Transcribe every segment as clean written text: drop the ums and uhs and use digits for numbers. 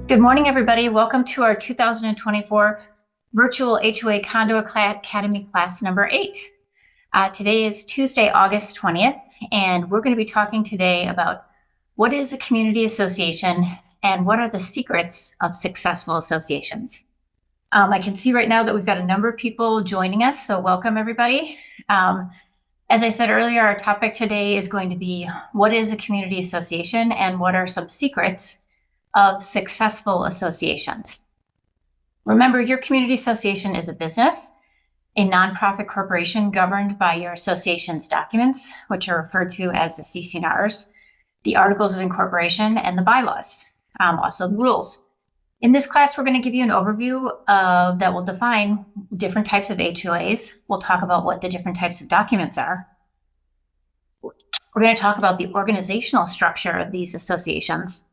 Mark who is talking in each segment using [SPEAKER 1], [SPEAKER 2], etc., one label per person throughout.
[SPEAKER 1] Good morning, everybody. Welcome to our 2024 Virtual HOA Condo Academy class number 8. Today is Tuesday, August 20th, and we're going to be talking today about what is a community association and what are the secrets of successful associations. I can see right now that we've got a number of people joining us, so welcome, everybody. As I said earlier, our topic today is going to be what is a community association and what are some secrets of successful associations. Remember, your community association is a business, a nonprofit corporation governed by your association's documents, which are referred to as the CC&Rs, the Articles of Incorporation, and the Bylaws, also the rules. In this class, we're going to give you an overview that will define different types of HOAs. We'll talk about what the different types of documents are. We're going to talk about the organizational structure of these associations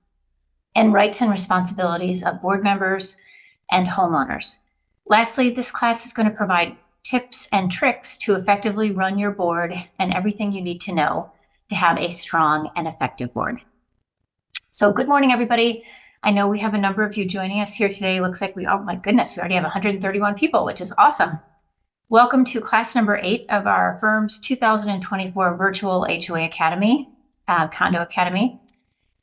[SPEAKER 1] and rights and responsibilities of board members and homeowners. Lastly, this class is going to provide tips and tricks to effectively run your board and everything you need to know to have a strong and effective board. So good morning, everybody. I know we have a number of you joining us here today. Looks like oh my goodness, we already have 131 people, which is awesome. Welcome to class number 8 of our firm's 2024 Virtual HOA Academy, Condo Academy.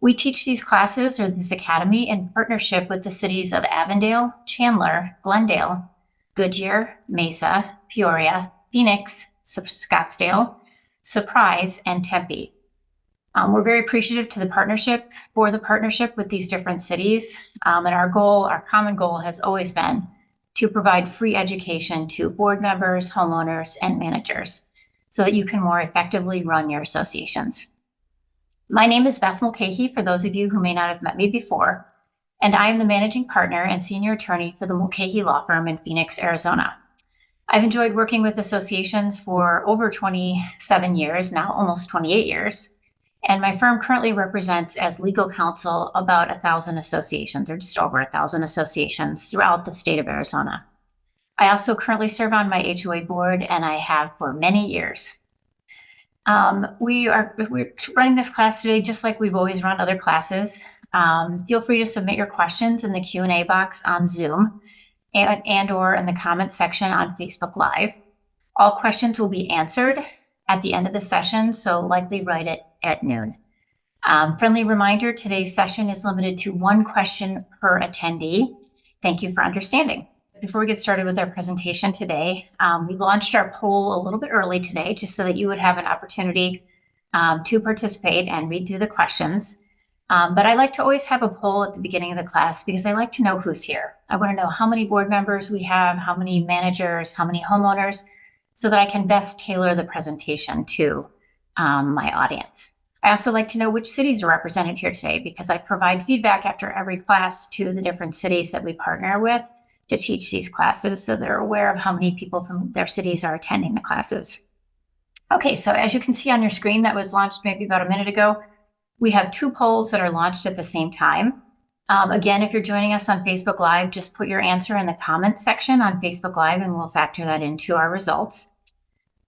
[SPEAKER 1] We teach these classes or this academy in partnership with the cities of Avondale, Chandler, Glendale, Goodyear, Mesa, Peoria, Phoenix, Scottsdale, Surprise, and Tempe. We're very appreciative to the partnership with these different cities. And our common goal has always been to provide free education to board members, homeowners, and managers so that you can more effectively run your associations. My name is Beth Mulcahy, for those of you who may not have met me before, and I am the managing partner and senior attorney for the Mulcahy Law Firm in Phoenix, Arizona. I've enjoyed working with associations for over 27 years, now almost 28 years, and my firm currently represents as legal counsel about 1,000 associations, or just over 1,000 associations throughout the state of Arizona. I also currently serve on my HOA board, and I have for many years. We're running this class today just like we've always run other classes. Feel free to submit your questions in the Q&A box on Zoom and or in the comment section on Facebook Live. All questions will be answered at the end of the session, so likely right at noon. Friendly reminder, today's session is limited to one question per attendee. Thank you for understanding. Before we get started with our presentation today, we launched our poll a little bit early today just so that you would have an opportunity to participate and read through the questions. But I like to always have a poll at the beginning of the class because I like to know who's here. I want to know how many board members we have, how many managers, how many homeowners, so that I can best tailor the presentation to my audience. I also like to know which cities are represented here today because I provide feedback after every class to the different cities that we partner with to teach these classes, so they're aware of how many people from their cities are attending the classes. Okay, so as you can see on your screen that was launched maybe about a minute ago, we have 2 polls that are launched at the same time. Again, if you're joining us on Facebook Live, just put your answer in the comments section on Facebook Live and we'll factor that into our results.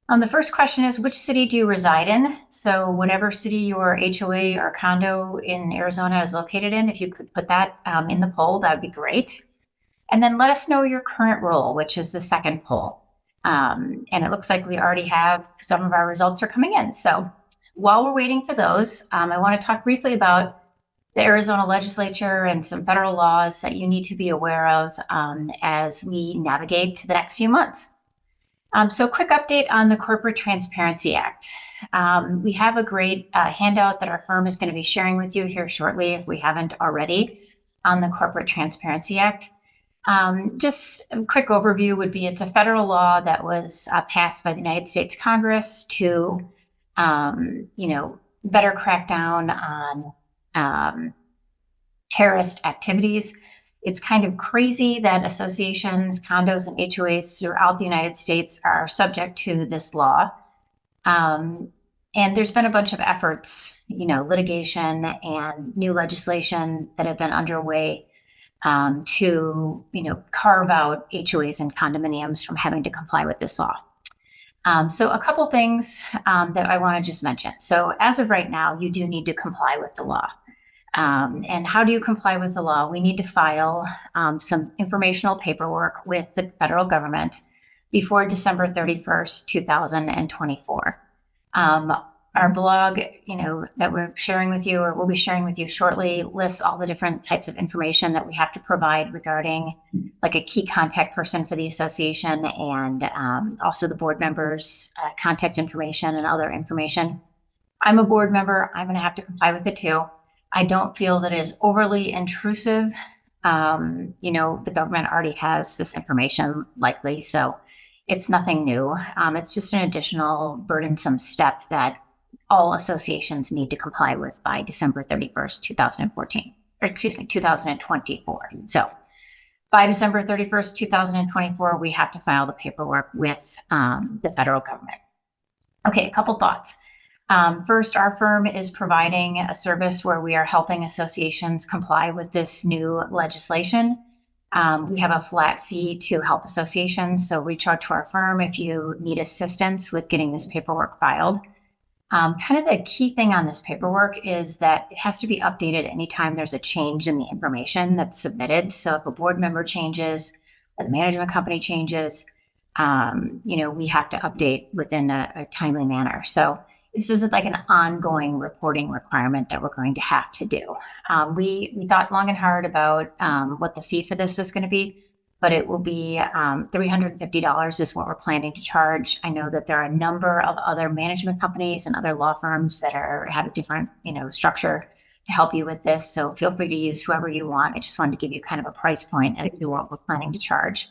[SPEAKER 1] The first question is, which city do you reside in? So whatever city your HOA or condo in Arizona is located in, if you could put that in the poll, that would be great. And then let us know your current role, which is the second poll. And it looks like we already have some of our results are coming in. So while we're waiting for those, I want to talk briefly about the Arizona Legislature and some federal laws that you need to be aware of as we navigate to the next few months. So quick update on the Corporate Transparency Act. We have a great handout that our firm is going to be sharing with you here shortly, if we haven't already, on the Corporate Transparency Act. Just a quick overview would be it's a federal law that was passed by the United States Congress to, better crack down on terrorist activities. It's kind of crazy that associations, condos, and HOAs throughout the United States are subject to this law. And there's been a bunch of efforts, litigation and new legislation that have been underway to carve out HOAs and condominiums from having to comply with this law. So a couple things that I want to just mention. So as of right now, you do need to comply with the law. And how do you comply with the law? We need to file some informational paperwork with the federal government before December 31st, 2024. Our blog, that we're sharing with you, or we'll be sharing with you shortly, lists all the different types of information that we have to provide regarding like a key contact person for the association, and also the board members' contact information and other information. I'm a board member. I'm going to have to comply with it too. I don't feel that it is overly intrusive. The government already has this information likely, so it's nothing new. It's just an additional burdensome step that all associations need to comply with by December 31st, 2024. So by December 31st, 2024, we have to file the paperwork with the federal government. Okay, a couple thoughts. First, our firm is providing a service where we are helping associations comply with this new legislation. We have a flat fee to help associations, so reach out to our firm if you need assistance with getting this paperwork filed. Kind of the key thing on this paperwork is that it has to be updated anytime there's a change in the information that's submitted. So if a board member changes, or the management company changes, we have to update within a timely manner. So this isn't like an ongoing reporting requirement that we're going to have to do. We thought long and hard about what the fee for this is going to be, but it will be $350 is what we're planning to charge. I know that there are a number of other management companies and other law firms that have a different, structure to help you with this. So feel free to use whoever you want. I just wanted to give you kind of a price point as to what we're planning to charge.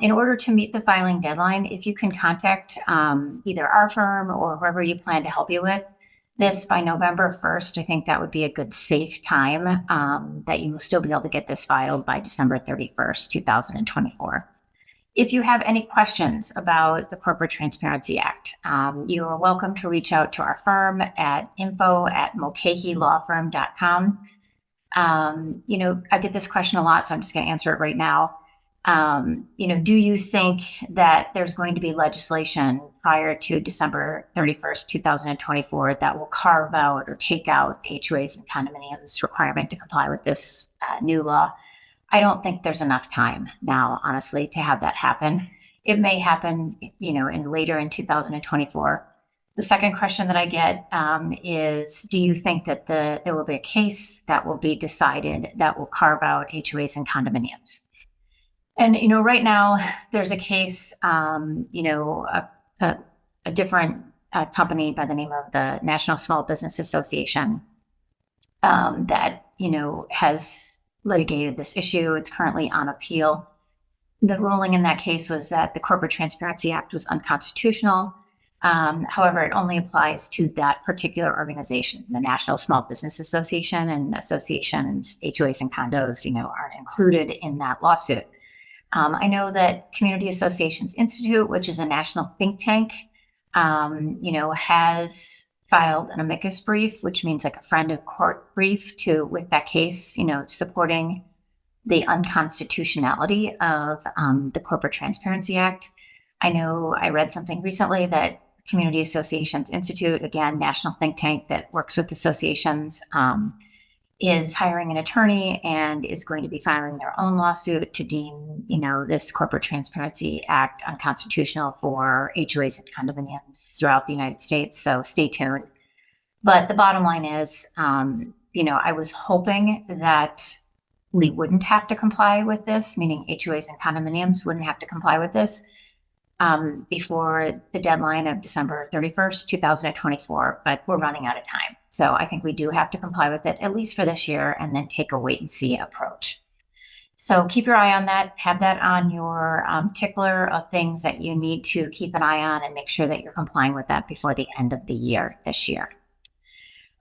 [SPEAKER 1] In order to meet the filing deadline, if you can contact either our firm or whoever you plan to help you with this by November 1st, I think that would be a good safe time that you will still be able to get this filed by December 31st, 2024. If you have any questions about the Corporate Transparency Act, you are welcome to reach out to our firm at info@mulcahylawfirm.com. I get this question a lot, so I'm just going to answer it right now. Do you think that there's going to be legislation prior to December 31st, 2024 that will carve out or take out HOAs and condominiums requirement to comply with this new law? I don't think there's enough time now, honestly, to have that happen. It may happen, later in 2024. The second question that I get is, do you think that there will be a case that will be decided that will carve out HOAs and condominiums? And, right now there's a case, a different company by the name of the National Small Business Association that, has litigated this issue. It's currently on appeal. The ruling in that case was that the Corporate Transparency Act was unconstitutional. However, it only applies to that particular organization. The National Small Business Association and associations, HOAs and condos, aren't included in that lawsuit. I know that Community Associations Institute, which is a national think tank, has filed an amicus brief, which means like a friend of court brief with that case, supporting the unconstitutionality of the Corporate Transparency Act. I know I read something recently that Community Associations Institute, again, national think tank that works with associations, is hiring an attorney and is going to be filing their own lawsuit to deem, this Corporate Transparency Act unconstitutional for HOAs and condominiums throughout the United States. So stay tuned. But the bottom line is, I was hoping that we wouldn't have to comply with this, meaning HOAs and condominiums wouldn't have to comply with this before the deadline of December 31st, 2024, but we're running out of time. So I think we do have to comply with it, at least for this year, and then take a wait and see approach. So keep your eye on that. Have that on your tickler of things that you need to keep an eye on and make sure that you're complying with that before the end of the year this year.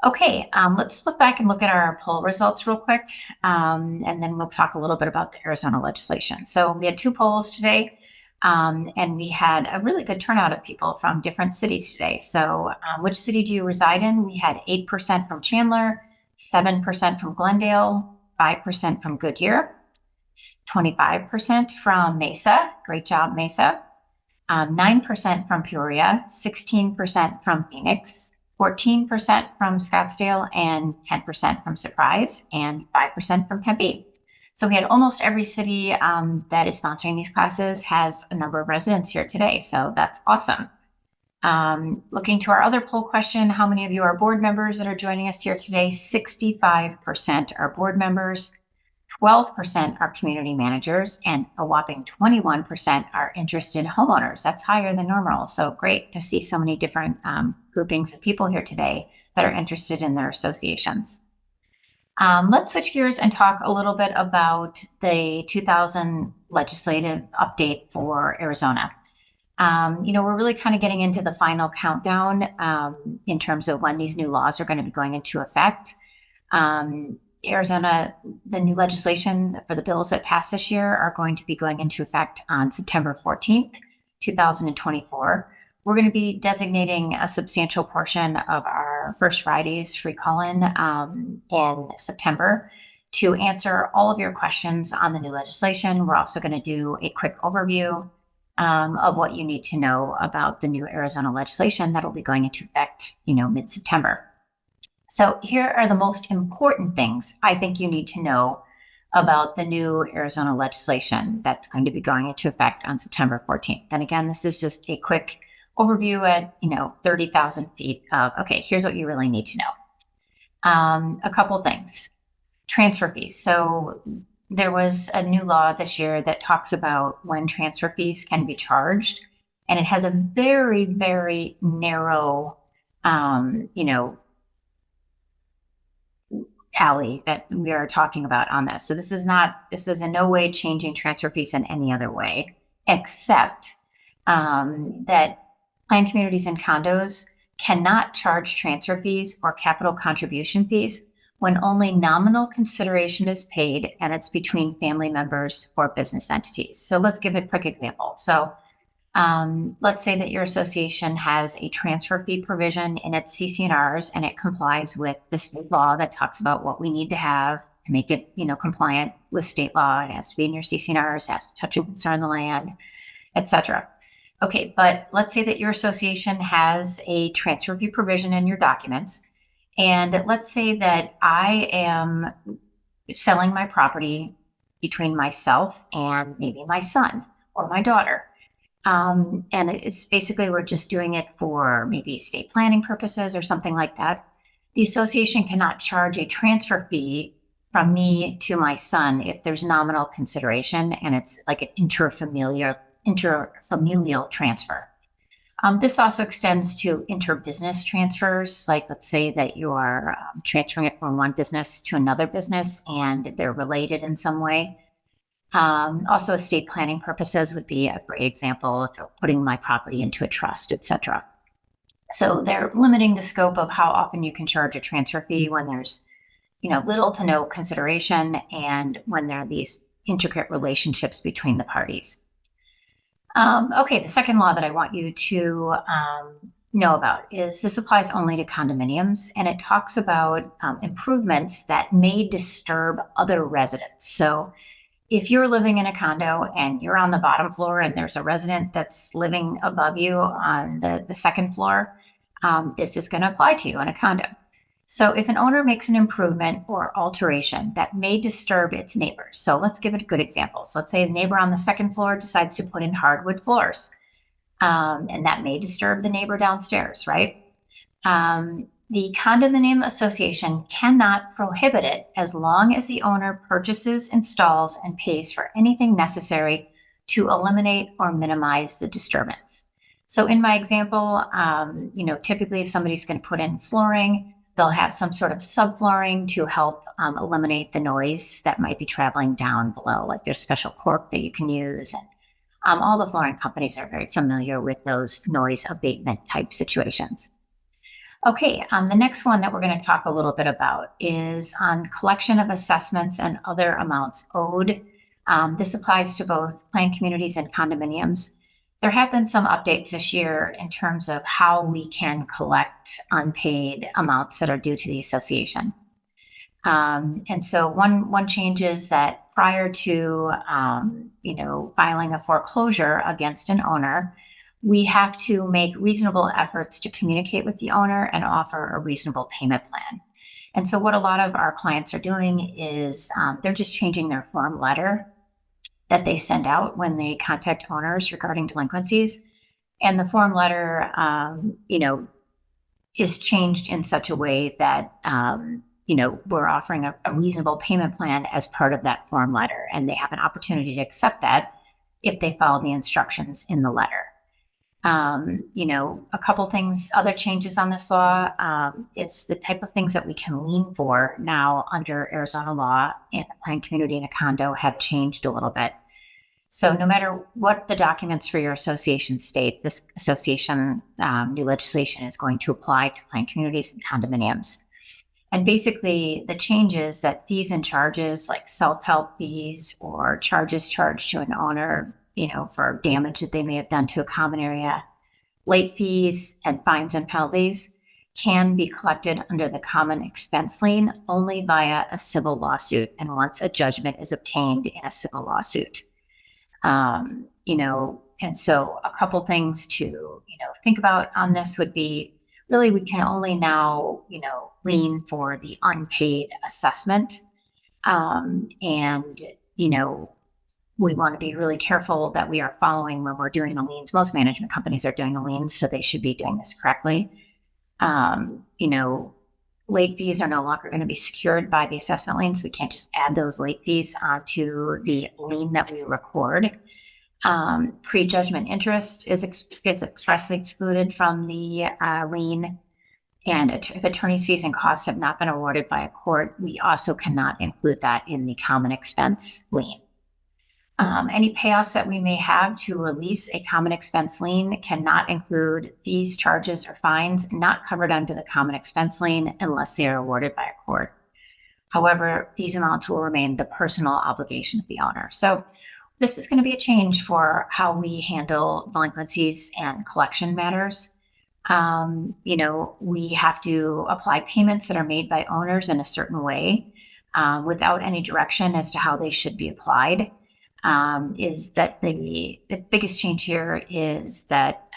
[SPEAKER 1] Okay, let's look back and look at our poll results real quick, and then we'll talk a little bit about the Arizona legislation. So we had 2 polls today. And we had a really good turnout of people from different cities today. So which city do you reside in? We had 8% from Chandler, 7% from Glendale, 5% from Goodyear, 25% from Mesa. Great job, Mesa. 9% from Peoria, 16% from Phoenix, 14% from Scottsdale, and 10% from Surprise, and 5% from Tempe. So we had almost every city that is sponsoring these classes has a number of residents here today. So that's awesome. Looking to our other poll question, how many of you are board members that are joining us here today? 65% are board members, 12% are community managers, and a whopping 21% are interested homeowners. That's higher than normal. So great to see so many different groupings of people here today that are interested in their associations. Let's switch gears and talk a little bit about the 2000 legislative update for Arizona. We're really kind of getting into the final countdown in terms of when these new laws are going to be going into effect. Arizona, the new legislation for the bills that passed this year are going to be going into effect on September 14th, 2024. We're going to be designating a substantial portion of our First Fridays free call-in in September to answer all of your questions on the new legislation. We're also going to do a quick overview of what you need to know about the new Arizona legislation that will be going into effect, mid-September. So here are the most important things I think you need to know about the new Arizona legislation that's going to be going into effect on September 14th. And again, this is just a quick overview at, 30,000 feet of, okay, here's what you really need to know. A couple things. Transfer fees. So there was a new law this year that talks about when transfer fees can be charged, and it has a very, very narrow, alley that we are talking about on this. So this is in no way changing transfer fees in any other way, except that planned communities and condos cannot charge transfer fees or capital contribution fees when only nominal consideration is paid and it's between family members or business entities. So let's give a quick example. So let's say that your association has a transfer fee provision in its CC&Rs and it complies with the state law that talks about what we need to have to make it, compliant with state law. It has to be in your CC&Rs, it has to touch and concern the land, etc. Okay, but let's say that your association has a transfer fee provision in your documents. And let's say that I am selling my property between myself and maybe my son or my daughter. And it's basically, we're just doing it for maybe estate planning purposes or something like that. The association cannot charge a transfer fee from me to my son if there's nominal consideration and it's like an interfamilial transfer. This also extends to interbusiness transfers. Like, let's say that you are transferring it from one business to another business and they're related in some way. Also, estate planning purposes would be a great example of putting my property into a trust, etc. So they're limiting the scope of how often you can charge a transfer fee when there's, little to no consideration and when there are these intricate relationships between the parties. Okay, the second law that I want you to know about is this applies only to condominiums, and it talks about improvements that may disturb other residents. So if you're living in a condo and you're on the bottom floor and there's a resident that's living above you on the second floor, this is going to apply to you in a condo. So if an owner makes an improvement or alteration that may disturb its neighbors, so let's give it a good example. So let's say the neighbor on the second floor decides to put in hardwood floors, and that may disturb the neighbor downstairs, right? The condominium association cannot prohibit it as long as the owner purchases, installs, and pays for anything necessary to eliminate or minimize the disturbance. So in my example, typically if somebody's going to put in flooring, they'll have some sort of subflooring to help eliminate the noise that might be traveling down below. Like there's special cork that you can use. And all the flooring companies are very familiar with those noise abatement type situations. Okay, the next one that we're going to talk a little bit about is on collection of assessments and other amounts owed. This applies to both planned communities and condominiums. There have been some updates this year in terms of how we can collect unpaid amounts that are due to the association. And so one change is that prior to, filing a foreclosure against an owner, we have to make reasonable efforts to communicate with the owner and offer a reasonable payment plan. And so what a lot of our clients are doing is they're just changing their form letter that they send out when they contact owners regarding delinquencies. And the form letter, is changed in such a way that, we're offering a reasonable payment plan as part of that form letter. And they have an opportunity to accept that if they follow the instructions in the letter. A couple things, other changes on this law, it's the type of things that we can lien for now under Arizona law and the planned community in a condo have changed a little bit. So no matter what the documents for your association state, this association new legislation is going to apply to planned communities and condominiums. And basically the changes that fees and charges like self-help fees or charges charged to an owner, for damage that they may have done to a common area, late fees and fines and penalties can be collected under the common expense lien only via a civil lawsuit and once a judgment is obtained in a civil lawsuit. And so a couple things to, think about on this would be really we can only now, lien for the unpaid assessment. We want to be really careful that we are following when we're doing the liens. Most management companies are doing the liens, so they should be doing this correctly. Late fees are no longer going to be secured by the assessment lien, so we can't just add those late fees onto the lien that we record. Prejudgment interest is expressly excluded from the lien. And if attorney's fees and costs have not been awarded by a court, we also cannot include that in the common expense lien. Any payoffs that we may have to release a common expense lien cannot include fees, charges, or fines not covered under the common expense lien unless they are awarded by a court. However, these amounts will remain the personal obligation of the owner. So this is going to be a change for how we handle delinquencies and collection matters. We have to apply payments that are made by owners in a certain way without any direction as to how they should be applied. Is that the biggest change here is that,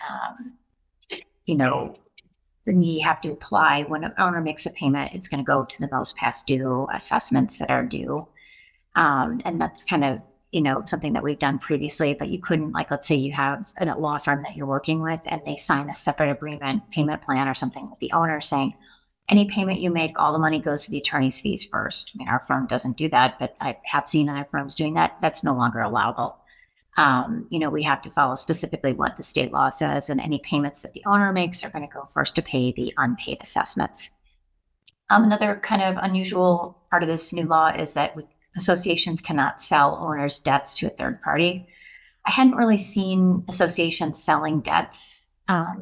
[SPEAKER 1] we have to apply when an owner makes a payment, it's going to go to the most past due assessments that are due. And that's kind of, something that we've done previously, but you couldn't, like, let's say you have a law firm that you're working with and they sign a separate agreement, payment plan or something with the owner saying, any payment you make, all the money goes to the attorney's fees first. I mean, our firm doesn't do that, but I have seen other firms doing that. That's no longer allowable. We have to follow specifically what the state law says, and any payments that the owner makes are going to go first to pay the unpaid assessments. Another kind of unusual part of this new law is that associations cannot sell owners' debts to a third party. I hadn't really seen associations selling debts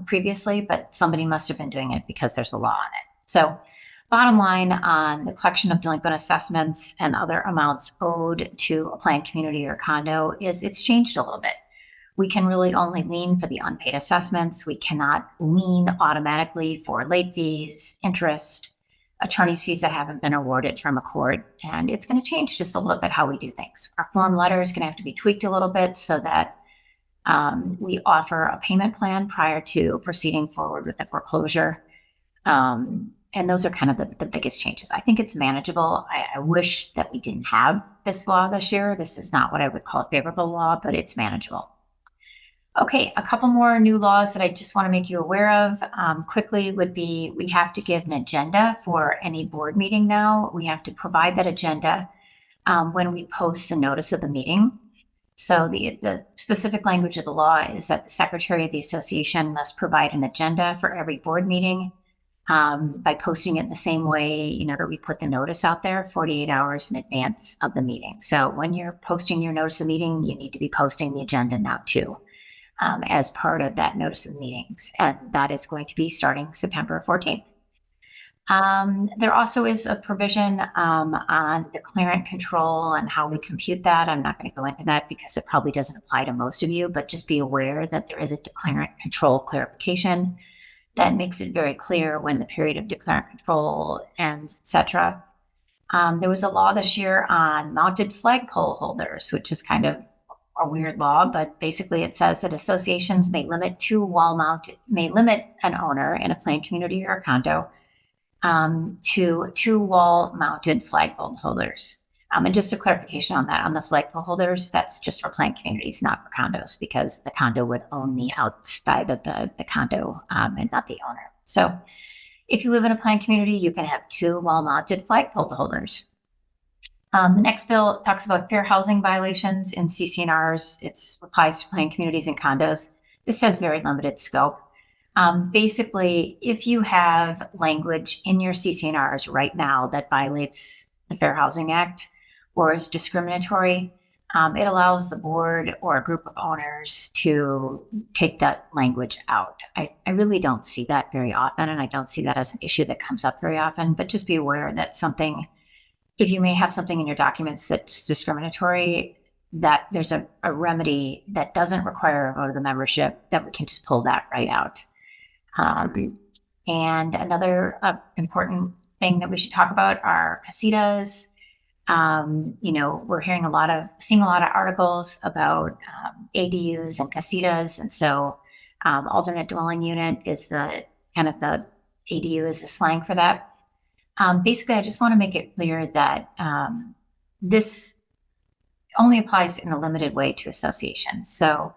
[SPEAKER 1] previously, but somebody must have been doing it because there's a law on it. So bottom line on the collection of delinquent assessments and other amounts owed to a planned community or condo is it's changed a little bit. We can really only lien for the unpaid assessments. We cannot lien automatically for late fees, interest, attorney's fees that haven't been awarded from a court. And it's going to change just a little bit how we do things. Our form letter is going to have to be tweaked a little bit so that we offer a payment plan prior to proceeding forward with the foreclosure. And those are kind of the biggest changes. I think it's manageable. I wish that we didn't have this law this year. This is not what I would call a favorable law, but it's manageable. Okay, a couple more new laws that I just want to make you aware of quickly would be we have to give an agenda for any board meeting now. We have to provide that agenda when we post the notice of the meeting. So the specific language of the law is that the secretary of the association must provide an agenda for every board meeting by posting it the same way, that we put the notice out there 48 hours in advance of the meeting. So when you're posting your notice of meeting, you need to be posting the agenda now too, as part of that notice of meetings. And that is going to be starting September 14th. There also is a provision on declarant control and how we compute that. I'm not going to go into that because it probably doesn't apply to most of you, but just be aware that there is a declarant control clarification that makes it very clear when the period of declarant control ends, etc. There was a law this year on mounted flagpole holders, which is kind of a weird law, but basically it says that associations may limit an owner in a planned community or a condo to 2 wall-mounted flagpole holders. And just a clarification on that, on the flagpole holders, that's just for planned communities, not for condos, because the condo would own the outside of the condo and not the owner. So if you live in a planned community, you can have 2 wall-mounted flagpole holders. The next bill talks about fair housing violations in CC&Rs. It applies to planned communities and condos. This has very limited scope. Basically, if you have language in your CC&Rs right now that violates the Fair Housing Act or is discriminatory, it allows the board or a group of owners to take that language out. I really don't see that very often, and I don't see that as an issue that comes up very often, but just be aware that if you may have something in your documents that's discriminatory, that there's a remedy that doesn't require a vote of the membership, that we can just pull that right out. And another important thing that we should talk about are CASITAS. We're seeing a lot of articles about ADUs and CASITAS, and so alternate dwelling unit is the ADU is the slang for that. Basically, I just want to make it clear that this only applies in a limited way to associations. So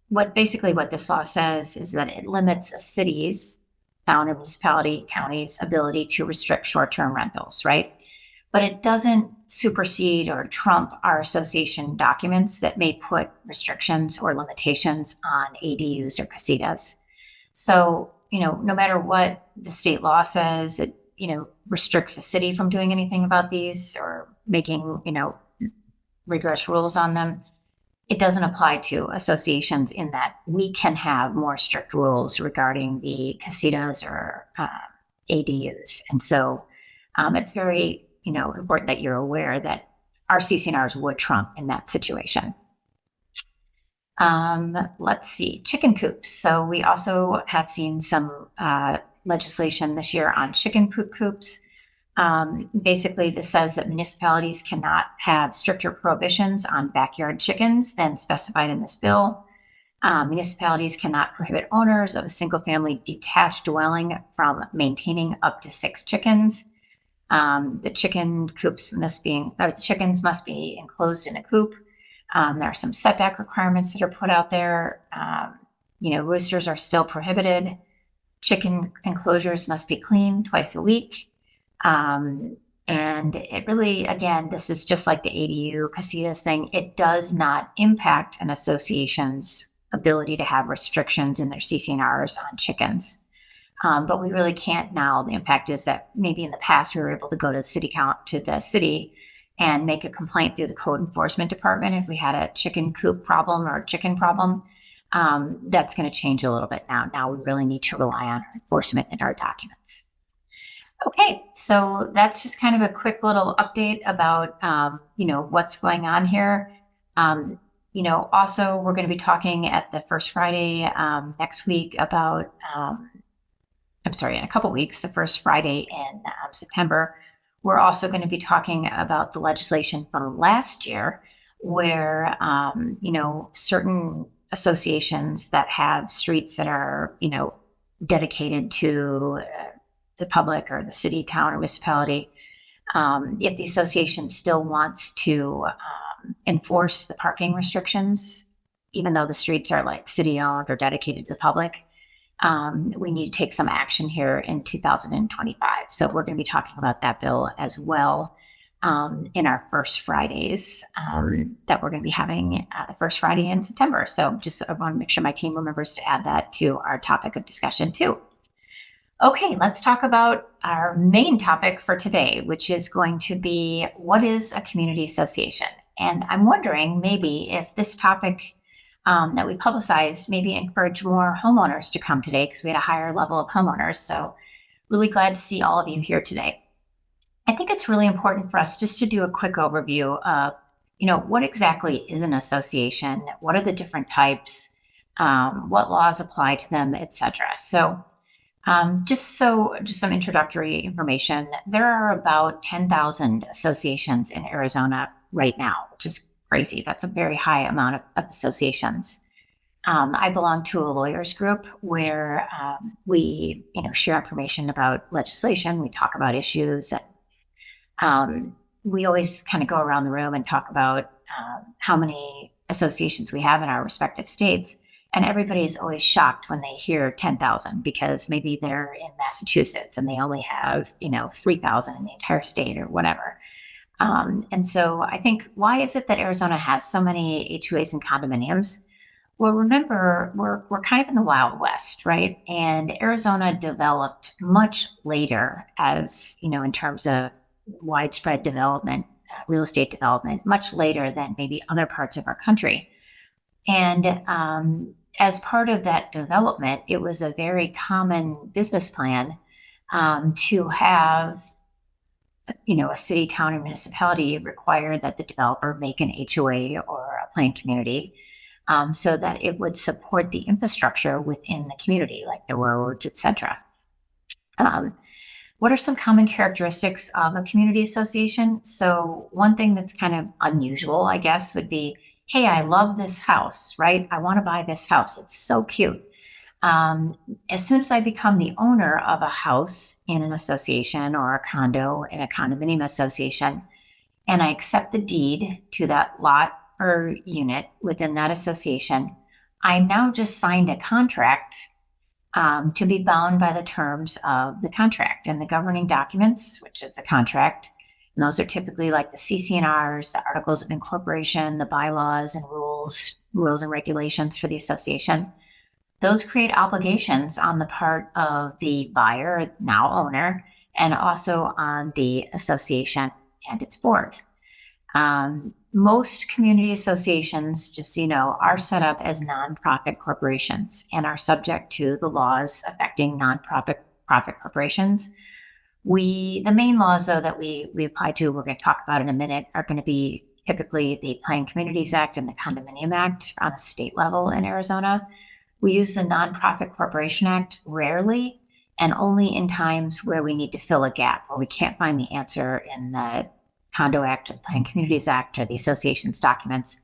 [SPEAKER 1] what this law says is that it limits a city's, town, or municipality, county's ability to restrict short-term rentals, right? But it doesn't supersede or trump our association documents that may put restrictions or limitations on ADUs or CASITAS. So, no matter what the state law says, it, restricts the city from doing anything about these or making, rigorous rules on them. It doesn't apply to associations in that we can have more strict rules regarding the CASITAS or ADUs. And so it's very, important that you're aware that our CC&Rs would trump in that situation. Let's see, chicken coops. So we also have seen some legislation this year on chicken coop coops. Basically, this says that municipalities cannot have stricter prohibitions on backyard chickens than specified in this bill. Municipalities cannot prohibit owners of a single-family detached dwelling from maintaining up to 6 chickens. The chickens must be enclosed in a coop. There are some setback requirements that are put out there. Roosters are still prohibited. Chicken enclosures must be cleaned twice a week. And it really, again, this is just like the ADU CASITAS thing. It does not impact an association's ability to have restrictions in their CC&Rs on chickens. But we really can't now. The impact is that maybe in the past we were able to go to the city and make a complaint through the code enforcement department if we had a chicken coop problem or a chicken problem. That's going to change a little bit now. Now we really need to rely on enforcement in our documents. Okay, so that's just kind of a quick little update about, what's going on here. Also we're going to be talking at the first Friday next week about, in a couple weeks, the first Friday in September. We're also going to be talking about the legislation from last year where, certain associations that have streets that are, dedicated to the public or the city, town, or municipality, if the association still wants to enforce the parking restrictions, even though the streets are like city-owned or dedicated to the public, we need to take some action here in 2025. So we're going to be talking about that bill as well in our first Fridays that we're going to be having the first Friday in September. So I want to make sure my team remembers to add that to our topic of discussion too. Okay, let's talk about our main topic for today, which is going to be what is a community association? And I'm wondering maybe if this topic that we publicized maybe encourage more homeowners to come today because we had a higher level of homeowners. So really glad to see all of you here today. I think it's really important for us just to do a quick overview of, what exactly is an association? What are the different types? What laws apply to them, etc. So just some introductory information. There are about 10,000 associations in Arizona right now, which is crazy. That's a very high amount of associations. I belong to a lawyers group where we, share information about legislation. We talk about issues. We always kind of go around the room and talk about how many associations we have in our respective states. And everybody is always shocked when they hear 10,000 because maybe they're in Massachusetts and they only have, 3,000 in the entire state or whatever. And so I think, why is it that Arizona has so many HOAs and condominiums? Well, remember, we're kind of in the Wild West, right? And Arizona developed much later as, in terms of widespread development, real estate development, much later than maybe other parts of our country. And as part of that development, it was a very common business plan to have, a city, town, or municipality require that the developer make an HOA or a planned community so that it would support the infrastructure within the community, like the roads, etc. What are some common characteristics of a community association? So one thing that's kind of unusual, I guess, would be, hey, I love this house, right? I want to buy this house. It's so cute. As soon as I become the owner of a house in an association or a condo in a condominium association, and I accept the deed to that lot or unit within that association, I now just signed a contract to be bound by the terms of the contract and the governing documents, which is the contract. And those are typically like the CC&Rs, the Articles of Incorporation, the bylaws and rules and regulations for the association. Those create obligations on the part of the buyer, now owner, and also on the association and its board. Most community associations, just so you know, are set up as nonprofit corporations and are subject to the laws affecting nonprofit corporations. The main laws, though, that we apply to, we're going to talk about in a minute, are going to be typically the Planned Communities Act and the Condominium Act on a state level in Arizona. We use the Nonprofit Corporation Act rarely and only in times where we need to fill a gap or we can't find the answer in the Condo Act, or the Planned Communities Act, or the association's documents.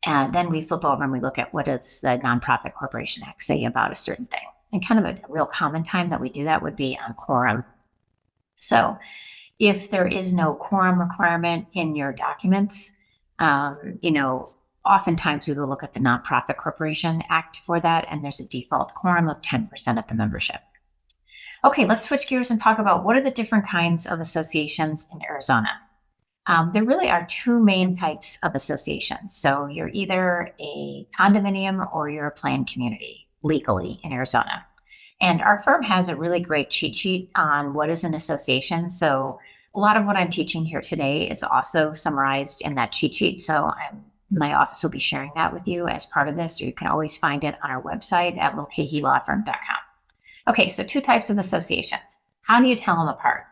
[SPEAKER 1] And then we flip over and we look at what does the Nonprofit Corporation Act say about a certain thing. And kind of a real common time that we do that would be on quorum. So if there is no quorum requirement in your documents, oftentimes we will look at the Nonprofit Corporation Act for that, and there's a default quorum of 10% of the membership. Okay, let's switch gears and talk about what are the different kinds of associations in Arizona. There really are two main types of associations. So you're either a condominium or you're a planned community legally in Arizona. And our firm has a really great cheat sheet on what is an association. So a lot of what I'm teaching here today is also summarized in that cheat sheet. So my office will be sharing that with you as part of this, or you can always find it on our website at mulcahylawfirm.com. Okay, so two types of associations. How do you tell them apart?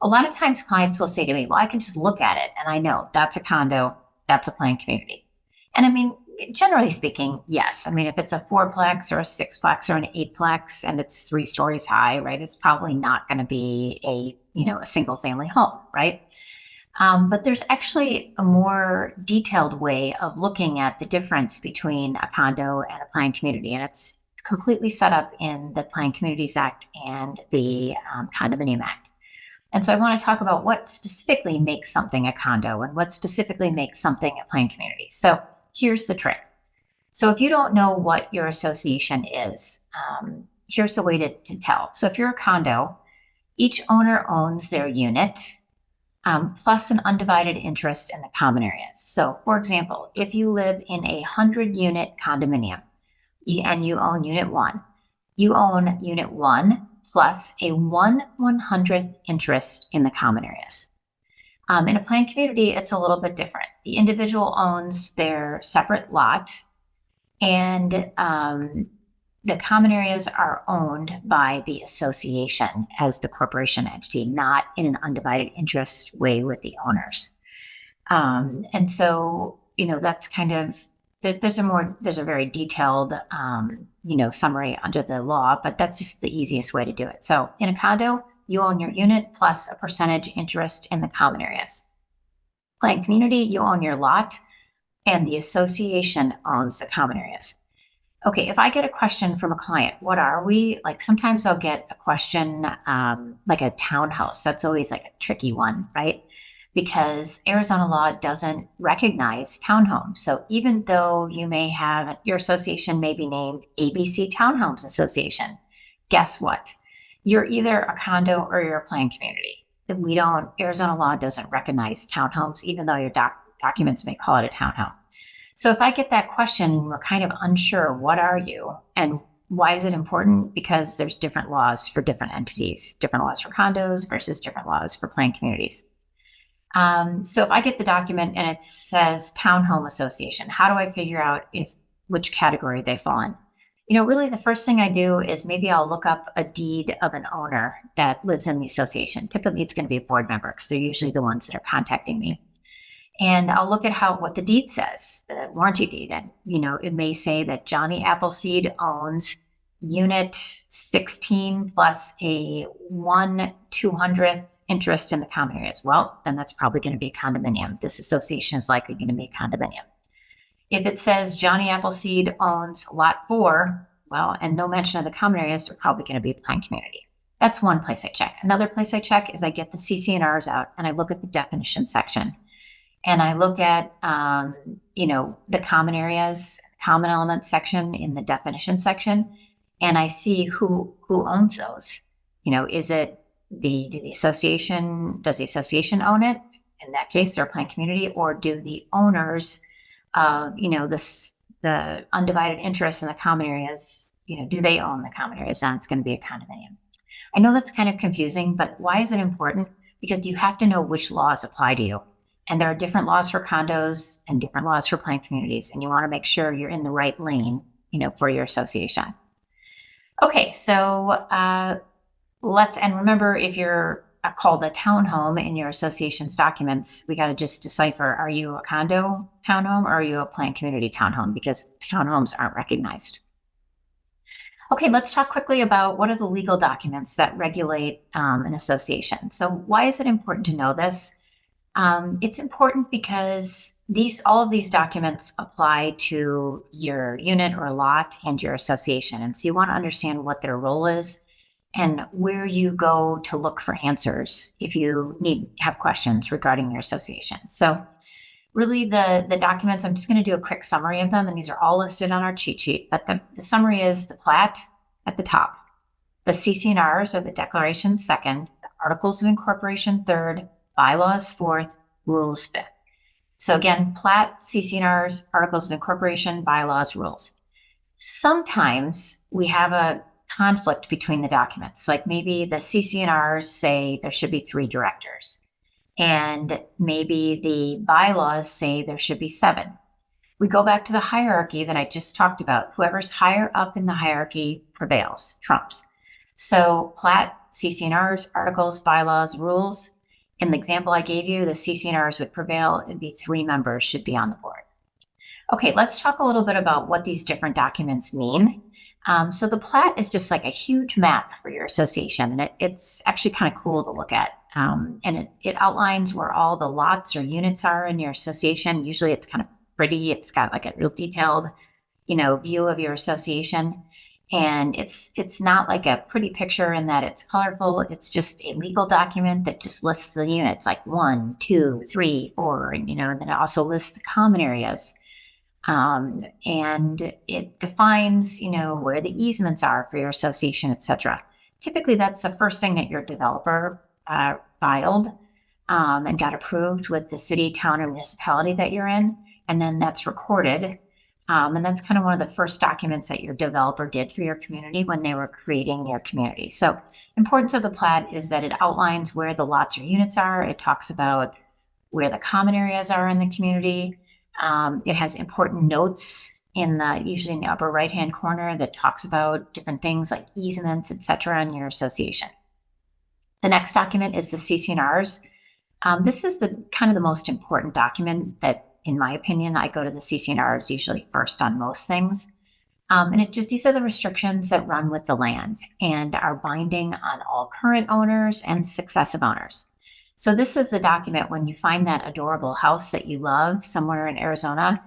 [SPEAKER 1] A lot of times clients will say to me, well, I can just look at it and I know that's a condo, that's a planned community. And I mean, generally speaking, yes. I mean, if it's a 4-plex or a 6-plex or an 8-plex and it's 3 stories high, right, it's probably not going to be a single family home, right? But there's actually a more detailed way of looking at the difference between a condo and a planned community. And it's completely set up in the Planned Communities Act and the Condominium Act. And so I want to talk about what specifically makes something a condo and what specifically makes something a planned community. So here's the trick. So if you don't know what your association is, here's the way to tell. So if you're a condo, each owner owns their unit plus an undivided interest in the common areas. So for example, if you live in a 100-unit condominium and you own unit 1, you own unit 1 plus a 1/100th interest in the common areas. In a planned community, it's a little bit different. The individual owns their separate lot, and the common areas are owned by the association as the corporation entity, not in an undivided interest way with the owners. And so, that's kind of, there's a very detailed, summary under the law, but that's just the easiest way to do it. So in a condo, you own your unit plus a percentage interest in the common areas. Planned community, you own your lot and the association owns the common areas. Okay, if I get a question from a client, what are we? Like sometimes I'll get a question like a townhouse. That's always like a tricky one, right? Because Arizona law doesn't recognize townhomes. So even though you may have, your association may be named ABC Townhomes Association, guess what? You're either a condo or you're a planned community. Arizona law doesn't recognize townhomes, even though your documents may call it a townhome. So if I get that question, we're kind of unsure, what are you? And why is it important? Because there's different laws for different entities, different laws for condos versus different laws for planned communities. So if I get the document and it says townhome association, how do I figure out which category they fall in? Really the first thing I do is maybe I'll look up a deed of an owner that lives in the association. Typically it's going to be a board member because they're usually the ones that are contacting me. And I'll look at what the deed says, the warranty deed. And, it may say that Johnny Appleseed owns unit 16 plus a 1/200th interest in the common areas. Well, then that's probably going to be a condominium. This association is likely going to be a condominium. If it says Johnny Appleseed owns lot 4, well, and no mention of the common areas, they're probably going to be a planned community. That's one place I check. Another place I check is I get the CC&Rs out and I look at the definition section. And I look at, the common areas, common elements section in the definition section, and I see who owns those. Is it does the association own it? In that case, they're a planned community, or do the owners of, the undivided interest in the common areas, do they own the common areas? Then it's going to be a condominium. I know that's kind of confusing, but why is it important? Because you have to know which laws apply to you. And there are different laws for condos and different laws for planned communities. And you want to make sure you're in the right lane, for your association. Okay, so and remember, if you're called a townhome in your association's documents, we got to just decipher, are you a condo townhome or are you a planned community townhome? Because townhomes aren't recognized. Okay, let's talk quickly about what are the legal documents that regulate an association. So why is it important to know this? It's important because all of these documents apply to your unit or lot and your association. And so you want to understand what their role is and where you go to look for answers if you have questions regarding your association. So really the documents, I'm just going to do a quick summary of them, and these are all listed on our cheat sheet. But the summary is the Plat at the top, the CC&Rs or the declarations second, the Articles of Incorporation third, Bylaws fourth, Rules fifth. So again, Plat, CC&Rs, Articles of Incorporation, Bylaws, Rules. Sometimes we have a conflict between the documents. Like maybe the CC&Rs say there should be 3 directors, and maybe the bylaws say there should be 7. We go back to the hierarchy that I just talked about. Whoever's higher up in the hierarchy prevails, trumps. So Plat, CC&Rs, Articles, Bylaws, Rules. In the example I gave you, the CC&Rs would prevail. It'd be 3 members should be on the board. Okay, let's talk a little bit about what these different documents mean. So the Plat is just like a huge map for your association, and it's actually kind of cool to look at. And it outlines where all the lots or units are in your association. Usually it's kind of pretty. It's got like a real detailed, view of your association. And it's not like a pretty picture in that it's colorful. It's just a legal document that just lists the units like 1, 2, 3, 4, and then it also lists the common areas. And it defines, where the easements are for your association, etc. Typically, that's the first thing that your developer filed and got approved with the city, town, or municipality that you're in, and then that's recorded. And that's kind of one of the first documents that your developer did for your community when they were creating your community. So importance of the Plat is that it outlines where the lots or units are. It talks about where the common areas are in the community. It has important notes usually in the upper right-hand corner that talks about different things like easements, etc. in your association. The next document is the CC&Rs. This is the kind of the most important document that, in my opinion, I go to the CC&Rs usually first on most things. And these are the restrictions that run with the land and are binding on all current owners and successive owners. So this is the document when you find that adorable house that you love somewhere in Arizona,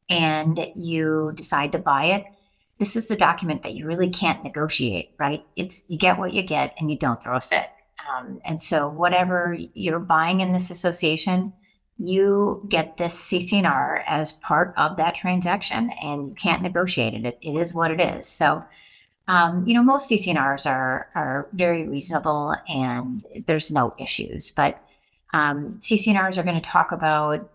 [SPEAKER 1] and you decide to buy it, this is the document that you really can't negotiate, right? You get what you get and you don't throw a fit. And so whatever you're buying in this association, you get this CC&R as part of that transaction, and you can't negotiate it. It is what it is. So, most CC&Rs are very reasonable and there's no issues, but CC&Rs are going to talk about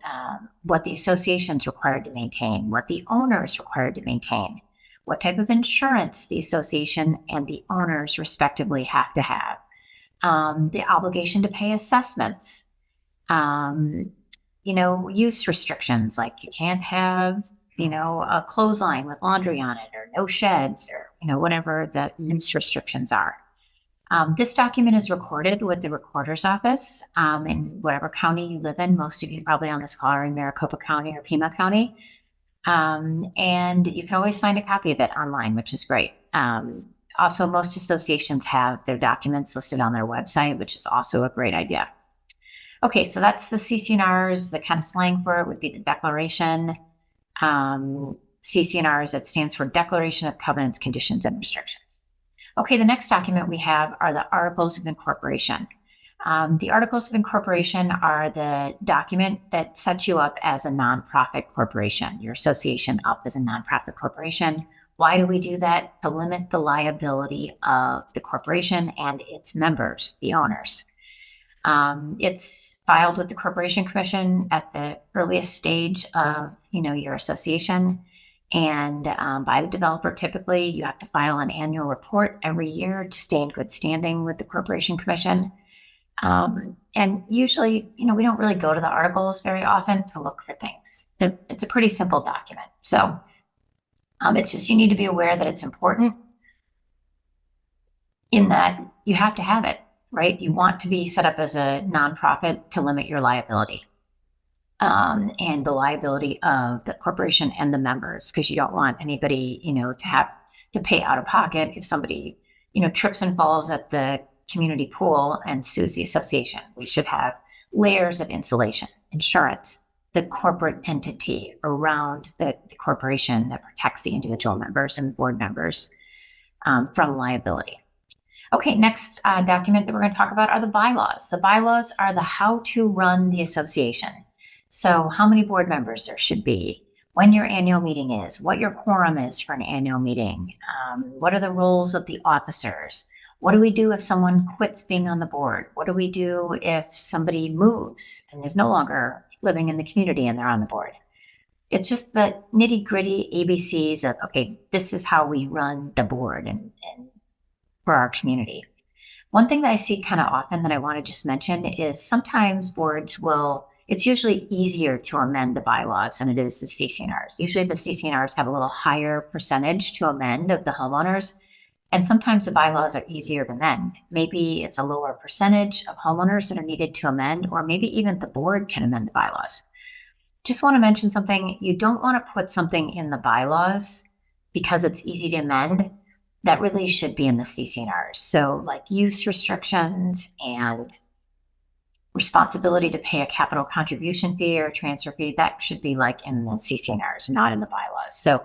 [SPEAKER 1] what the association's required to maintain, what the owner is required to maintain, what type of insurance the association and the owners respectively have to have, the obligation to pay assessments, use restrictions, like you can't have, a clothesline with laundry on it, or no sheds, or, whatever the use restrictions are. This document is recorded with the recorder's office in whatever county you live in. Most of you probably on this call are in Maricopa County or Pima County. And you can always find a copy of it online, which is great. Also, most associations have their documents listed on their website, which is also a great idea. Okay, so that's the CC&Rs. The kind of slang for it would be the declaration. CC&Rs, that stands for Declaration of Covenants, Conditions, and Restrictions. Okay, the next document we have are the Articles of Incorporation. The Articles of Incorporation are the document that sets you up as a nonprofit corporation, your association up as a nonprofit corporation. Why do we do that? To limit the liability of the corporation and its members, the owners. It's filed with the Corporation Commission at the earliest stage of, your association. And by the developer, typically you have to file an annual report every year to stay in good standing with the Corporation Commission. And usually, we don't really go to the articles very often to look for things. It's a pretty simple document. So it's just, you need to be aware that it's important in that you have to have it, right? You want to be set up as a nonprofit to limit your liability. And the liability of the corporation and the members, because you don't want anybody, to have to pay out of pocket if somebody, trips and falls at the community pool and sues the association. We should have layers of insulation, insurance, the corporate entity around the corporation that protects the individual members and board members from liability. Okay, next document that we're going to talk about are the bylaws. The bylaws are the how to run the association. So how many board members there should be, when your annual meeting is, what your quorum is for an annual meeting, what are the roles of the officers, what do we do if someone quits being on the board, what do we do if somebody moves and is no longer living in the community and they're on the board. It's just the nitty-gritty ABCs of, okay, this is how we run the board and for our community. One thing that I see kind of often that I want to just mention is sometimes boards will, it's usually easier to amend the bylaws than it is the CC&Rs. Usually the CC&Rs have a little higher percentage to amend of the homeowners, and sometimes the bylaws are easier to amend. Maybe it's a lower percentage of homeowners that are needed to amend, or maybe even the board can amend the bylaws. Just want to mention something. You don't want to put something in the bylaws because it's easy to amend that really should be in the CC&Rs. So like use restrictions and responsibility to pay a capital contribution fee or transfer fee, that should be like in the CC&Rs, not in the bylaws. So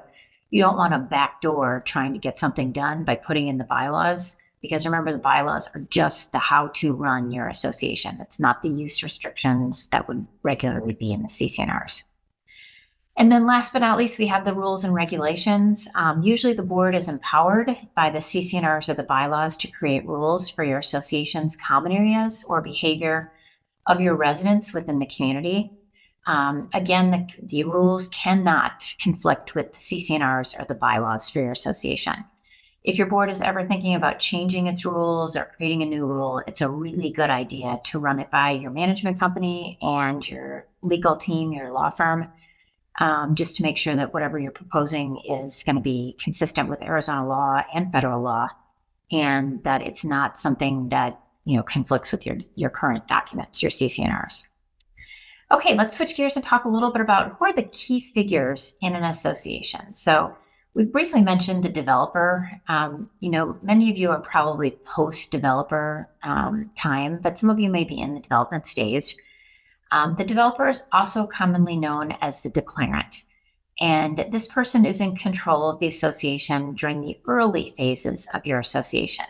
[SPEAKER 1] you don't want to backdoor trying to get something done by putting in the bylaws, because remember, the bylaws are just the how to run your association. It's not the use restrictions that would regularly be in the CC&Rs. And then last but not least, we have the rules and regulations. Usually the board is empowered by the CC&Rs or the bylaws to create rules for your association's common areas or behavior of your residents within the community. Again, the rules cannot conflict with the CC&Rs or the bylaws for your association. If your board is ever thinking about changing its rules or creating a new rule, it's a really good idea to run it by your management company and your legal team, your law firm, just to make sure that whatever you're proposing is going to be consistent with Arizona law and federal law, and that it's not something that conflicts with your current documents, your CC&Rs. Okay, let's switch gears and talk a little bit about who are the key figures in an association. So we've briefly mentioned the developer. Many of you are probably post-developer time, but some of you may be in the development stage. The developer is also commonly known as the declarant. And this person is in control of the association during the early phases of your association.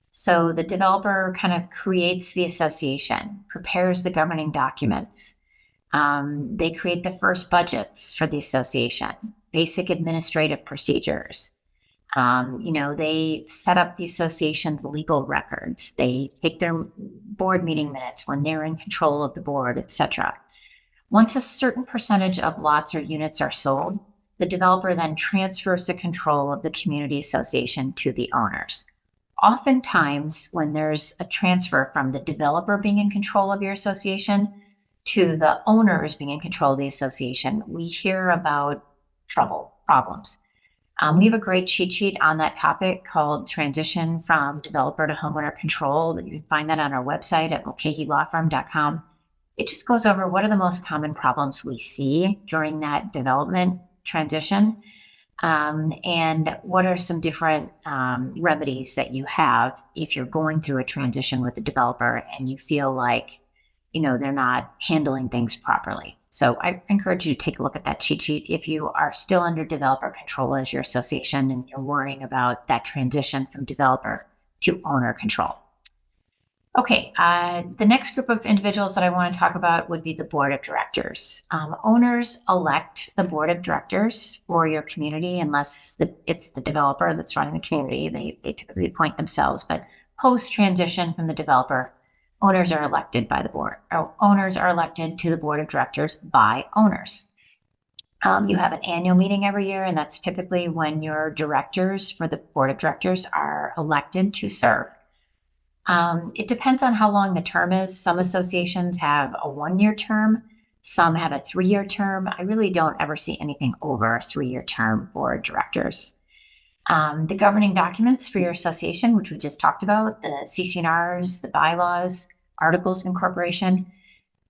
[SPEAKER 1] So the developer kind of creates the association, prepares the governing documents. They create the first budgets for the association, basic administrative procedures. They set up the association's legal records. They take their board meeting minutes when they're in control of the board, etc. Once a certain percentage of lots or units are sold, the developer then transfers the control of the community association to the owners. Oftentimes, when there's a transfer from the developer being in control of your association to the owners being in control of the association, we hear about problems. We have a great cheat sheet on that topic called Transition from Developer to Homeowner Control. You can find that on our website at mulcahylawfirm.com. It just goes over what are the most common problems we see during that development transition, and what are some different remedies that you have if you're going through a transition with the developer and you feel like, they're not handling things properly. So I encourage you to take a look at that cheat sheet if you are still under developer control as your association and you're worrying about that transition from developer to owner control. Okay, the next group of individuals that I want to talk about would be the board of directors. Owners elect the board of directors for your community unless it's the developer that's running the community. They typically appoint themselves, but post-transition from the developer, owners are elected by the board. Owners are elected to the board of directors by owners. You have an annual meeting every year, and that's typically when your directors for the board of directors are elected to serve. It depends on how long the term is. Some associations have a 1-year term. Some have a 3-year term. I really don't ever see anything over a 3-year term for directors. The governing documents for your association, which we just talked about, the CC&Rs, the bylaws, articles of incorporation,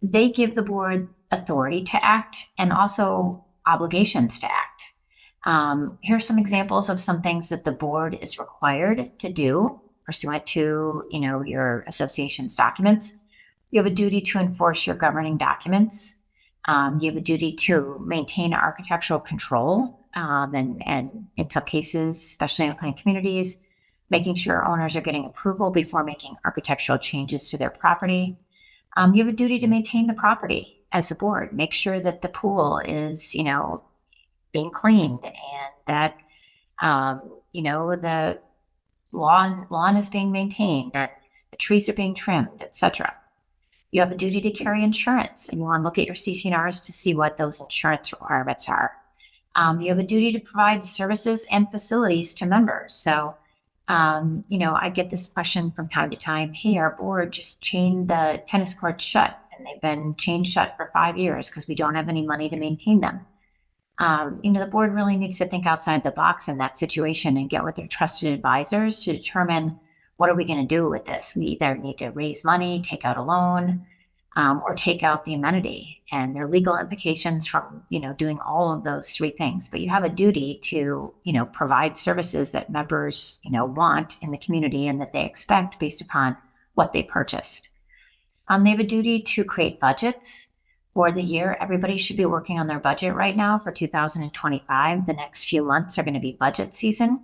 [SPEAKER 1] they give the board authority to act and also obligations to act. Here are some examples of some things that the board is required to do pursuant to, your association's documents. You have a duty to enforce your governing documents. You have a duty to maintain architectural control, and in some cases, especially in planned communities, making sure owners are getting approval before making architectural changes to their property. You have a duty to maintain the property as a board. Make sure that the pool is, being cleaned and that, the lawn is being maintained, that the trees are being trimmed, etc. You have a duty to carry insurance, and you want to look at your CC&Rs to see what those insurance requirements are. You have a duty to provide services and facilities to members. So, I get this question from time to time. Hey, our board just chained the tennis courts shut, and they've been chained shut for 5 years because we don't have any money to maintain them. The board really needs to think outside the box in that situation and get with their trusted advisors to determine what are we going to do with this. We either need to raise money, take out a loan, or take out the amenity. And there are legal implications from, doing all of those 3 things. But you have a duty to, provide services that members, want in the community and that they expect based upon what they purchased. They have a duty to create budgets for the year. Everybody should be working on their budget right now for 2025. The next few months are going to be budget season.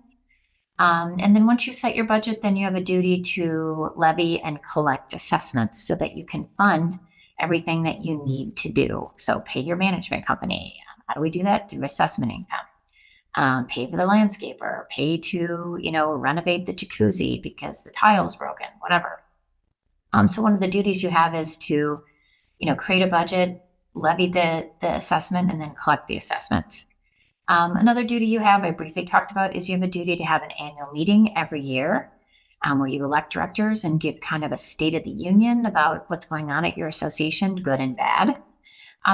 [SPEAKER 1] And then once you set your budget, then you have a duty to levy and collect assessments so that you can fund everything that you need to do. So pay your management company. How do we do that? Through assessment income. Pay for the landscaper, pay to, renovate the jacuzzi because the tile's broken, whatever. So one of the duties you have is to, create a budget, levy the assessment, and then collect the assessments. Another duty you have, I briefly talked about, is you have a duty to have an annual meeting every year where you elect directors and give kind of a state of the union about what's going on at your association, good and bad.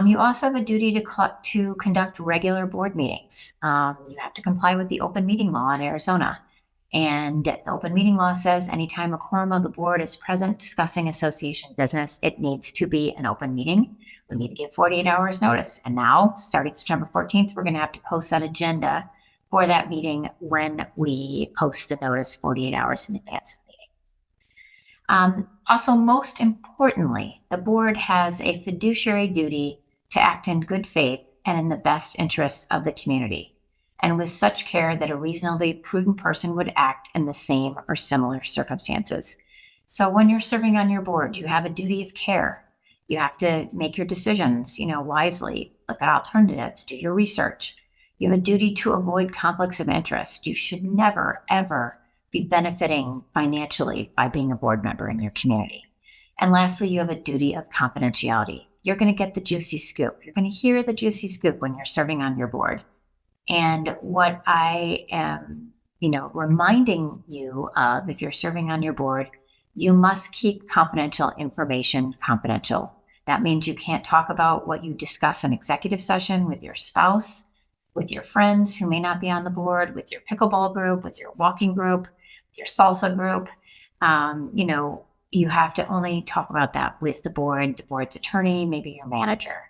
[SPEAKER 1] You also have a duty to conduct regular board meetings. You have to comply with the open meeting law in Arizona. And the open meeting law says anytime a quorum of the board is present discussing association business, it needs to be an open meeting. We need to give 48 hours notice. And now, starting September 14th, we're going to have to post that agenda for that meeting when we post the notice 48 hours in advance of the meeting. Also, most importantly, the board has a fiduciary duty to act in good faith and in the best interests of the community, and with such care that a reasonably prudent person would act in the same or similar circumstances. So when you're serving on your board, you have a duty of care. You have to make your decisions, wisely, look at alternatives, do your research. You have a duty to avoid conflicts of interest. You should never, ever be benefiting financially by being a board member in your community. And lastly, you have a duty of confidentiality. You're going to get the juicy scoop. You're going to hear the juicy scoop when you're serving on your board. And what I am, reminding you of, if you're serving on your board, you must keep confidential information confidential. That means you can't talk about what you discuss in executive session with your spouse, with your friends who may not be on the board, with your pickleball group, with your walking group, with your salsa group. You have to only talk about that with the board's attorney, maybe your manager.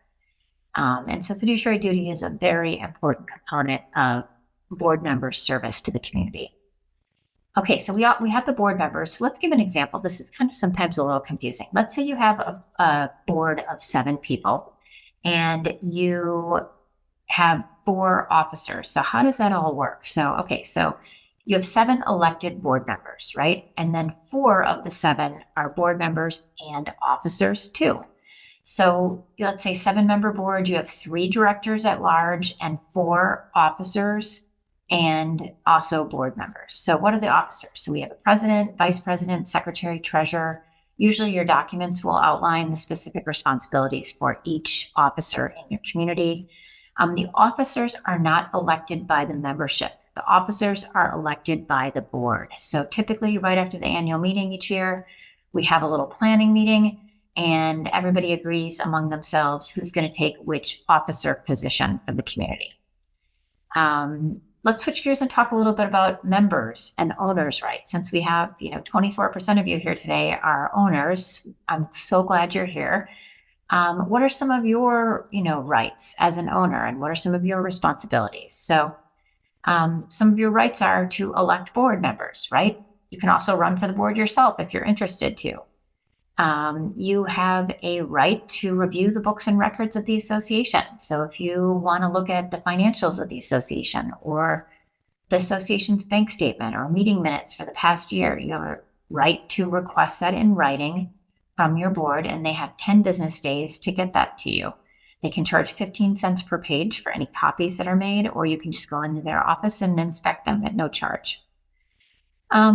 [SPEAKER 1] And so fiduciary duty is a very important component of board members' service to the community. Okay, so we have the board members. So let's give an example. This is kind of sometimes a little confusing. Let's say you have a board of 7 people and you have 4 officers. So how does that all work? So you have 7 elected board members, right? And then 4 of the 7 are board members and officers too. So let's say 7-member board, you have 3 directors at large and 4 officers and also board members. So what are the officers? So we have a president, vice president, secretary, treasurer. Usually your documents will outline the specific responsibilities for each officer in your community. The officers are not elected by the membership. The officers are elected by the board. So typically right after the annual meeting each year, we have a little planning meeting and everybody agrees among themselves who's going to take which officer position for the community. Let's switch gears and talk a little bit about members and owners' rights. Since we have, 24% of you here today are owners, I'm so glad you're here. What are some of your, rights as an owner, and what are some of your responsibilities? So some of your rights are to elect board members, right? You can also run for the board yourself if you're interested to. You have a right to review the books and records of the association. So if you want to look at the financials of the association or the association's bank statement or meeting minutes for the past year, you have a right to request that in writing from your board, and they have 10 business days to get that to you. They can charge 15 cents per page for any copies that are made, or you can just go into their office and inspect them at no charge.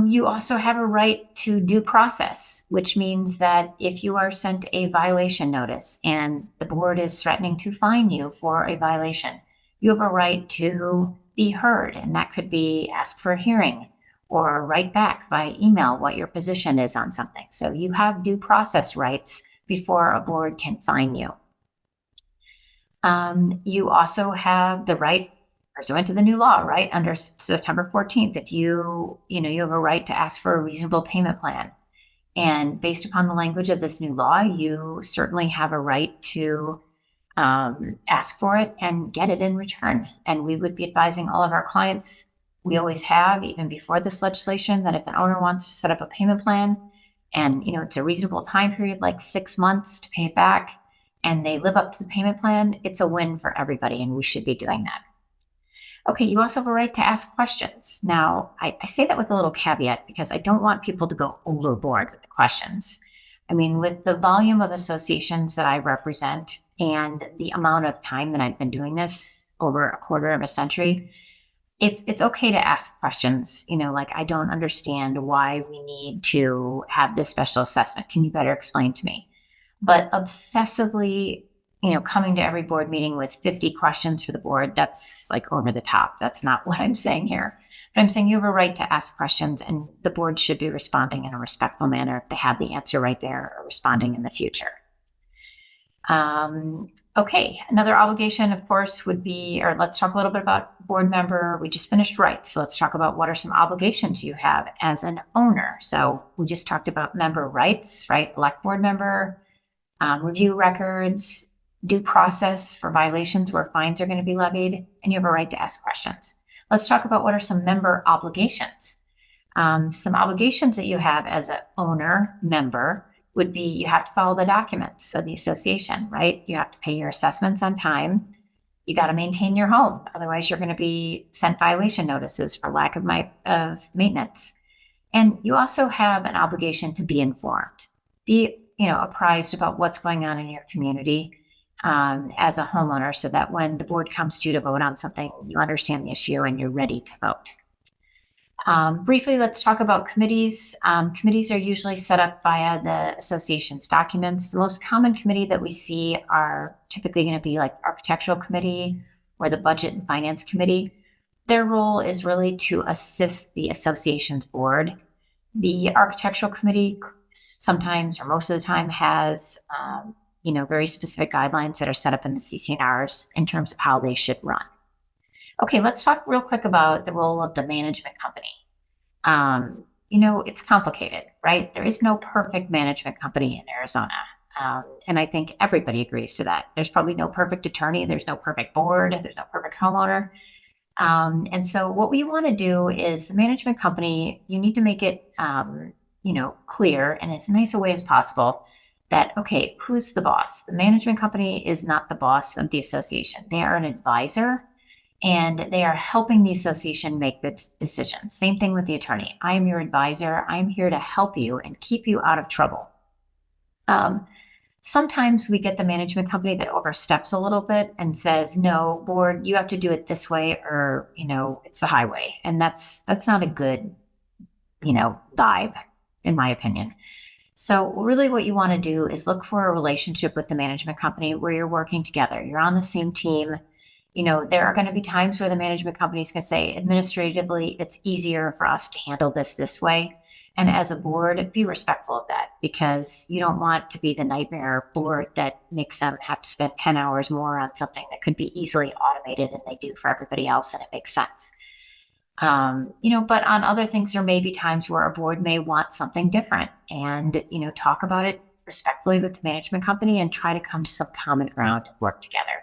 [SPEAKER 1] You also have a right to due process, which means that if you are sent a violation notice and the board is threatening to fine you for a violation, you have a right to be heard, and that could be ask for a hearing or write back by email what your position is on something. So you have due process rights before a board can fine you. You also have the right, pursuant to the new law, right, under September 14th, if you have a right to ask for a reasonable payment plan. And based upon the language of this new law, you certainly have a right to ask for it and get it in return. And we would be advising all of our clients, we always have, even before this legislation, that if an owner wants to set up a payment plan and, it's a reasonable time period, like 6 months to pay it back, and they live up to the payment plan, it's a win for everybody, and we should be doing that. Okay, you also have a right to ask questions. Now, I say that with a little caveat because I don't want people to go overboard with the questions. I mean, with the volume of associations that I represent and the amount of time that I've been doing this, over a quarter of a century, it's okay to ask questions. Like, I don't understand why we need to have this special assessment. Can you better explain to me? But obsessively, coming to every board meeting with 50 questions for the board, that's like over the top. That's not what I'm saying here. But I'm saying you have a right to ask questions, and the board should be responding in a respectful manner if they have the answer right there, or responding in the future. Okay, another obligation, of course, would be, or let's talk a little bit about board member. We just finished rights. So let's talk about what are some obligations you have as an owner. So we just talked about member rights, right? Elect board member, review records, due process for violations where fines are going to be levied, and you have a right to ask questions. Let's talk about what are some member obligations. Some obligations that you have as an owner member would be you have to follow the documents of the association, right? You have to pay your assessments on time. You got to maintain your home. Otherwise, you're going to be sent violation notices for lack of maintenance. And you also have an obligation to be informed, be apprised about what's going on in your community as a homeowner, so that when the board comes to you to vote on something, you understand the issue and you're ready to vote. Briefly, let's talk about committees. Committees are usually set up via the association's documents. The most common committee that we see are typically going to be like architectural committee or the budget and finance committee. Their role is really to assist the association's board. The architectural committee sometimes or most of the time has, very specific guidelines that are set up in the CC&Rs in terms of how they should run. Okay, let's talk real quick about the role of the management company. It's complicated, right? There is no perfect management company in Arizona. And I think everybody agrees to that. There's probably no perfect attorney. There's no perfect board. There's no perfect homeowner. And so what we want to do is the management company, you need to make it, clear and as nice a way as possible that, okay, who's the boss? The management company is not the boss of the association. They are an advisor and they are helping the association make good decisions. Same thing with the attorney. I am your advisor. I'm here to help you and keep you out of trouble. Sometimes we get the management company that oversteps a little bit and says, no, board, you have to do it this way or, it's the highway. And that's not a good, vibe, in my opinion. So really what you want to do is look for a relationship with the management company where you're working together. You're on the same team. There are going to be times where the management company is going to say, administratively, it's easier for us to handle this way. And as a board, be respectful of that because you don't want to be the nightmare board that makes them have to spend 10 hours more on something that could be easily automated and they do for everybody else and it makes sense. But on other things, there may be times where a board may want something different and, talk about it respectfully with the management company and try to come to some common ground and work together.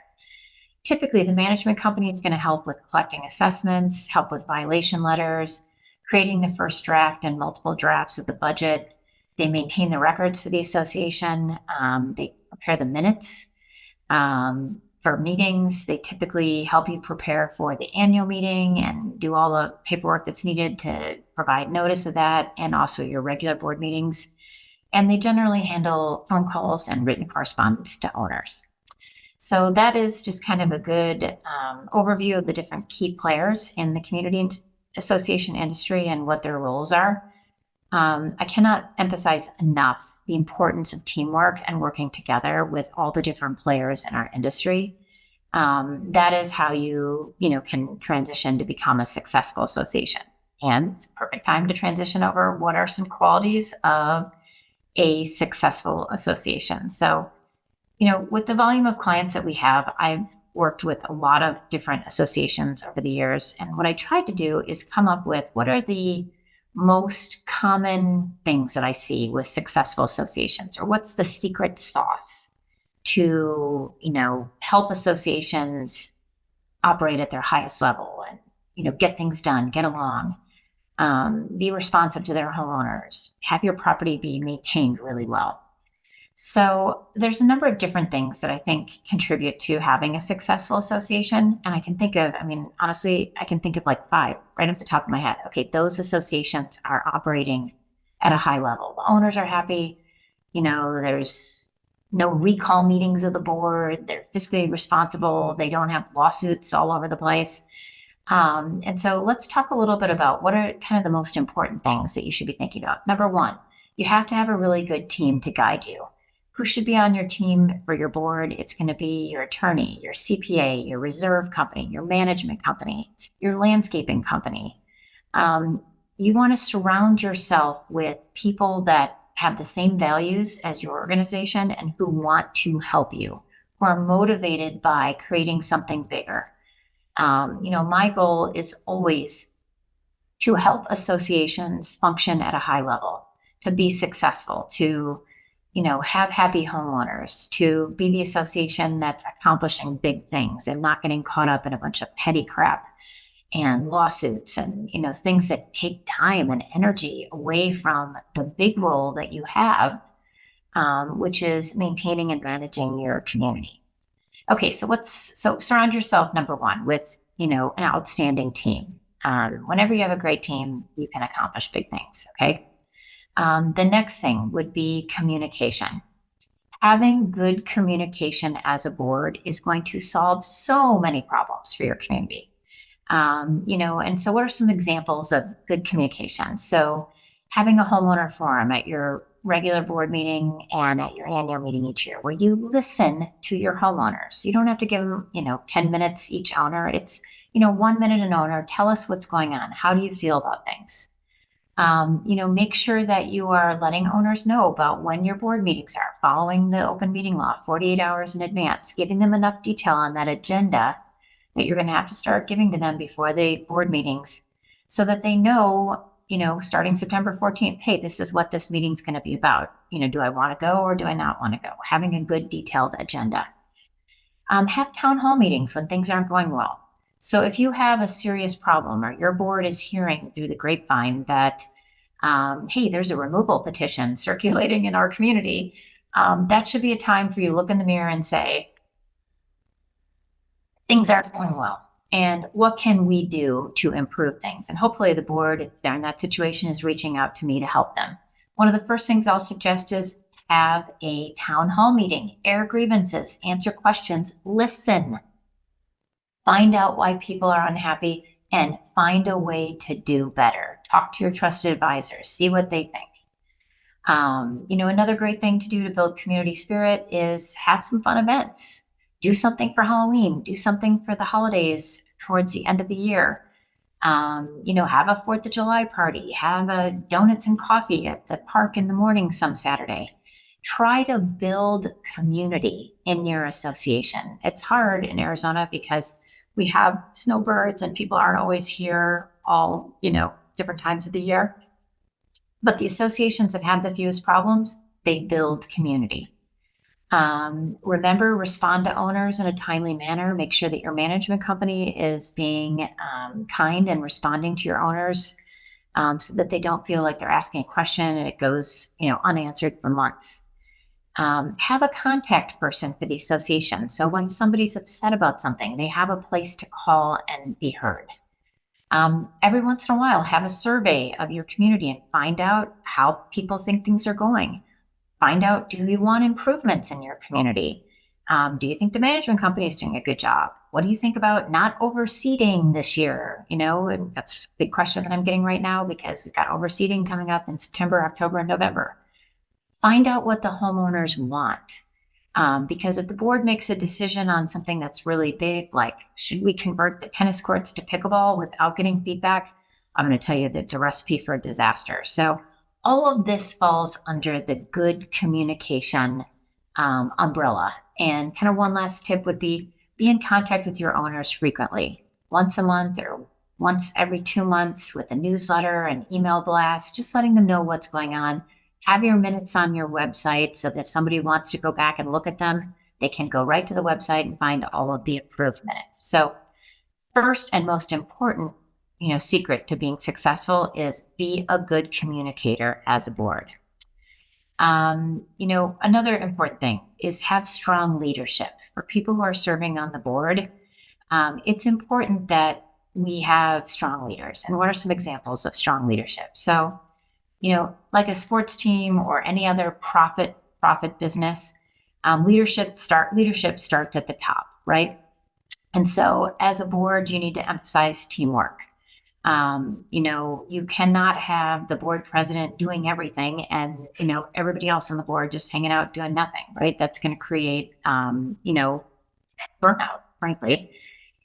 [SPEAKER 1] Typically, the management company is going to help with collecting assessments, help with violation letters, creating the first draft and multiple drafts of the budget. They maintain the records for the association. They prepare the minutes for meetings. They typically help you prepare for the annual meeting and do all the paperwork that's needed to provide notice of that and also your regular board meetings. And they generally handle phone calls and written correspondence to owners. So that is just kind of a good overview of the different key players in the community association industry and what their roles are. I cannot emphasize enough the importance of teamwork and working together with all the different players in our industry. That is how you can transition to become a successful association. And it's a perfect time to transition over what are some qualities of a successful association. So, with the volume of clients that we have, I've worked with a lot of different associations over the years. And what I tried to do is come up with what are the most common things that I see with successful associations, or what's the secret sauce to, help associations operate at their highest level and, get things done, get along, be responsive to their homeowners, have your property be maintained really well. So there's a number of different things that I think contribute to having a successful association. And I can think of, honestly, I can think of like 5 right off the top of my head. Okay, those associations are operating at a high level. The owners are happy. There's no recall meetings of the board. They're fiscally responsible. They don't have lawsuits all over the place. And so let's talk a little bit about what are kind of the most important things that you should be thinking about. Number 1, you have to have a really good team to guide you. Who should be on your team for your board? It's going to be your attorney, your CPA, your reserve company, your management company, your landscaping company. You want to surround yourself with people that have the same values as your organization and who want to help you, who are motivated by creating something bigger. My goal is always to help associations function at a high level, to be successful, to have happy homeowners, to be the association that's accomplishing big things and not getting caught up in a bunch of petty crap and lawsuits and, things that take time and energy away from the big role that you have, which is maintaining and managing your community. Okay, so surround yourself, number one, with, an outstanding team. Whenever you have a great team, you can accomplish big things, okay? The next thing would be communication. Having good communication as a board is going to solve so many problems for your community. And so what are some examples of good communication? So having a homeowner forum at your regular board meeting and at your annual meeting each year, where you listen to your homeowners. You don't have to give them, 10 minutes each owner. It's, 1 minute an owner. Tell us what's going on. How do you feel about things? Make sure that you are letting owners know about when your board meetings are, following the open meeting law 48 hours in advance, giving them enough detail on that agenda that you're going to have to start giving to them before the board meetings so that they know, starting September 14th, hey, this is what this meeting's going to be about. Do I want to go or do I not want to go? Having a good detailed agenda. Have town hall meetings when things aren't going well. So if you have a serious problem or your board is hearing through the grapevine that, hey, there's a removal petition circulating in our community, that should be a time for you to look in the mirror and say, things aren't going well. And what can we do to improve things? And hopefully the board, if they're in that situation, is reaching out to me to help them. One of the first things I'll suggest is have a town hall meeting, air grievances, answer questions, listen. Find out why people are unhappy and find a way to do better. Talk to your trusted advisors, see what they think. Another great thing to do to build community spirit is have some fun events. Do something for Halloween, do something for the holidays towards the end of the year. Have a 4th of July party, have a donuts and coffee at the park in the morning some Saturday. Try to build community in your association. It's hard in Arizona because we have snowbirds and people aren't always here all, different times of the year. But the associations that have the fewest problems, they build community. Remember, respond to owners in a timely manner. Make sure that your management company is being kind and responding to your owners so that they don't feel like they're asking a question and it goes, unanswered for months. Have a contact person for the association. So when somebody's upset about something, they have a place to call and be heard. Every once in a while, have a survey of your community and find out how people think things are going. Find out, do you want improvements in your community? Do you think the management company is doing a good job? What do you think about not overseeding this year? And that's a big question that I'm getting right now because we've got overseeding coming up in September, October, and November. Find out what the homeowners want. Because if the board makes a decision on something that's really big, like should we convert the tennis courts to pickleball without getting feedback, I'm going to tell you that it's a recipe for a disaster. So all of this falls under the good communication umbrella. And kind of one last tip would be in contact with your owners frequently, once a month or once every 2 months with a newsletter, an email blast, just letting them know what's going on. Have your minutes on your website so that if somebody wants to go back and look at them, they can go right to the website and find all of the approved minutes. So first and most important, secret to being successful is be a good communicator as a board. Another important thing is have strong leadership. For people who are serving on the board, it's important that we have strong leaders. And what are some examples of strong leadership? So, like a sports team or any other profit business, leadership starts at the top, right? And so as a board, you need to emphasize teamwork. You cannot have the board president doing everything and, everybody else on the board just hanging out doing nothing, right? That's going to create, burnout, frankly.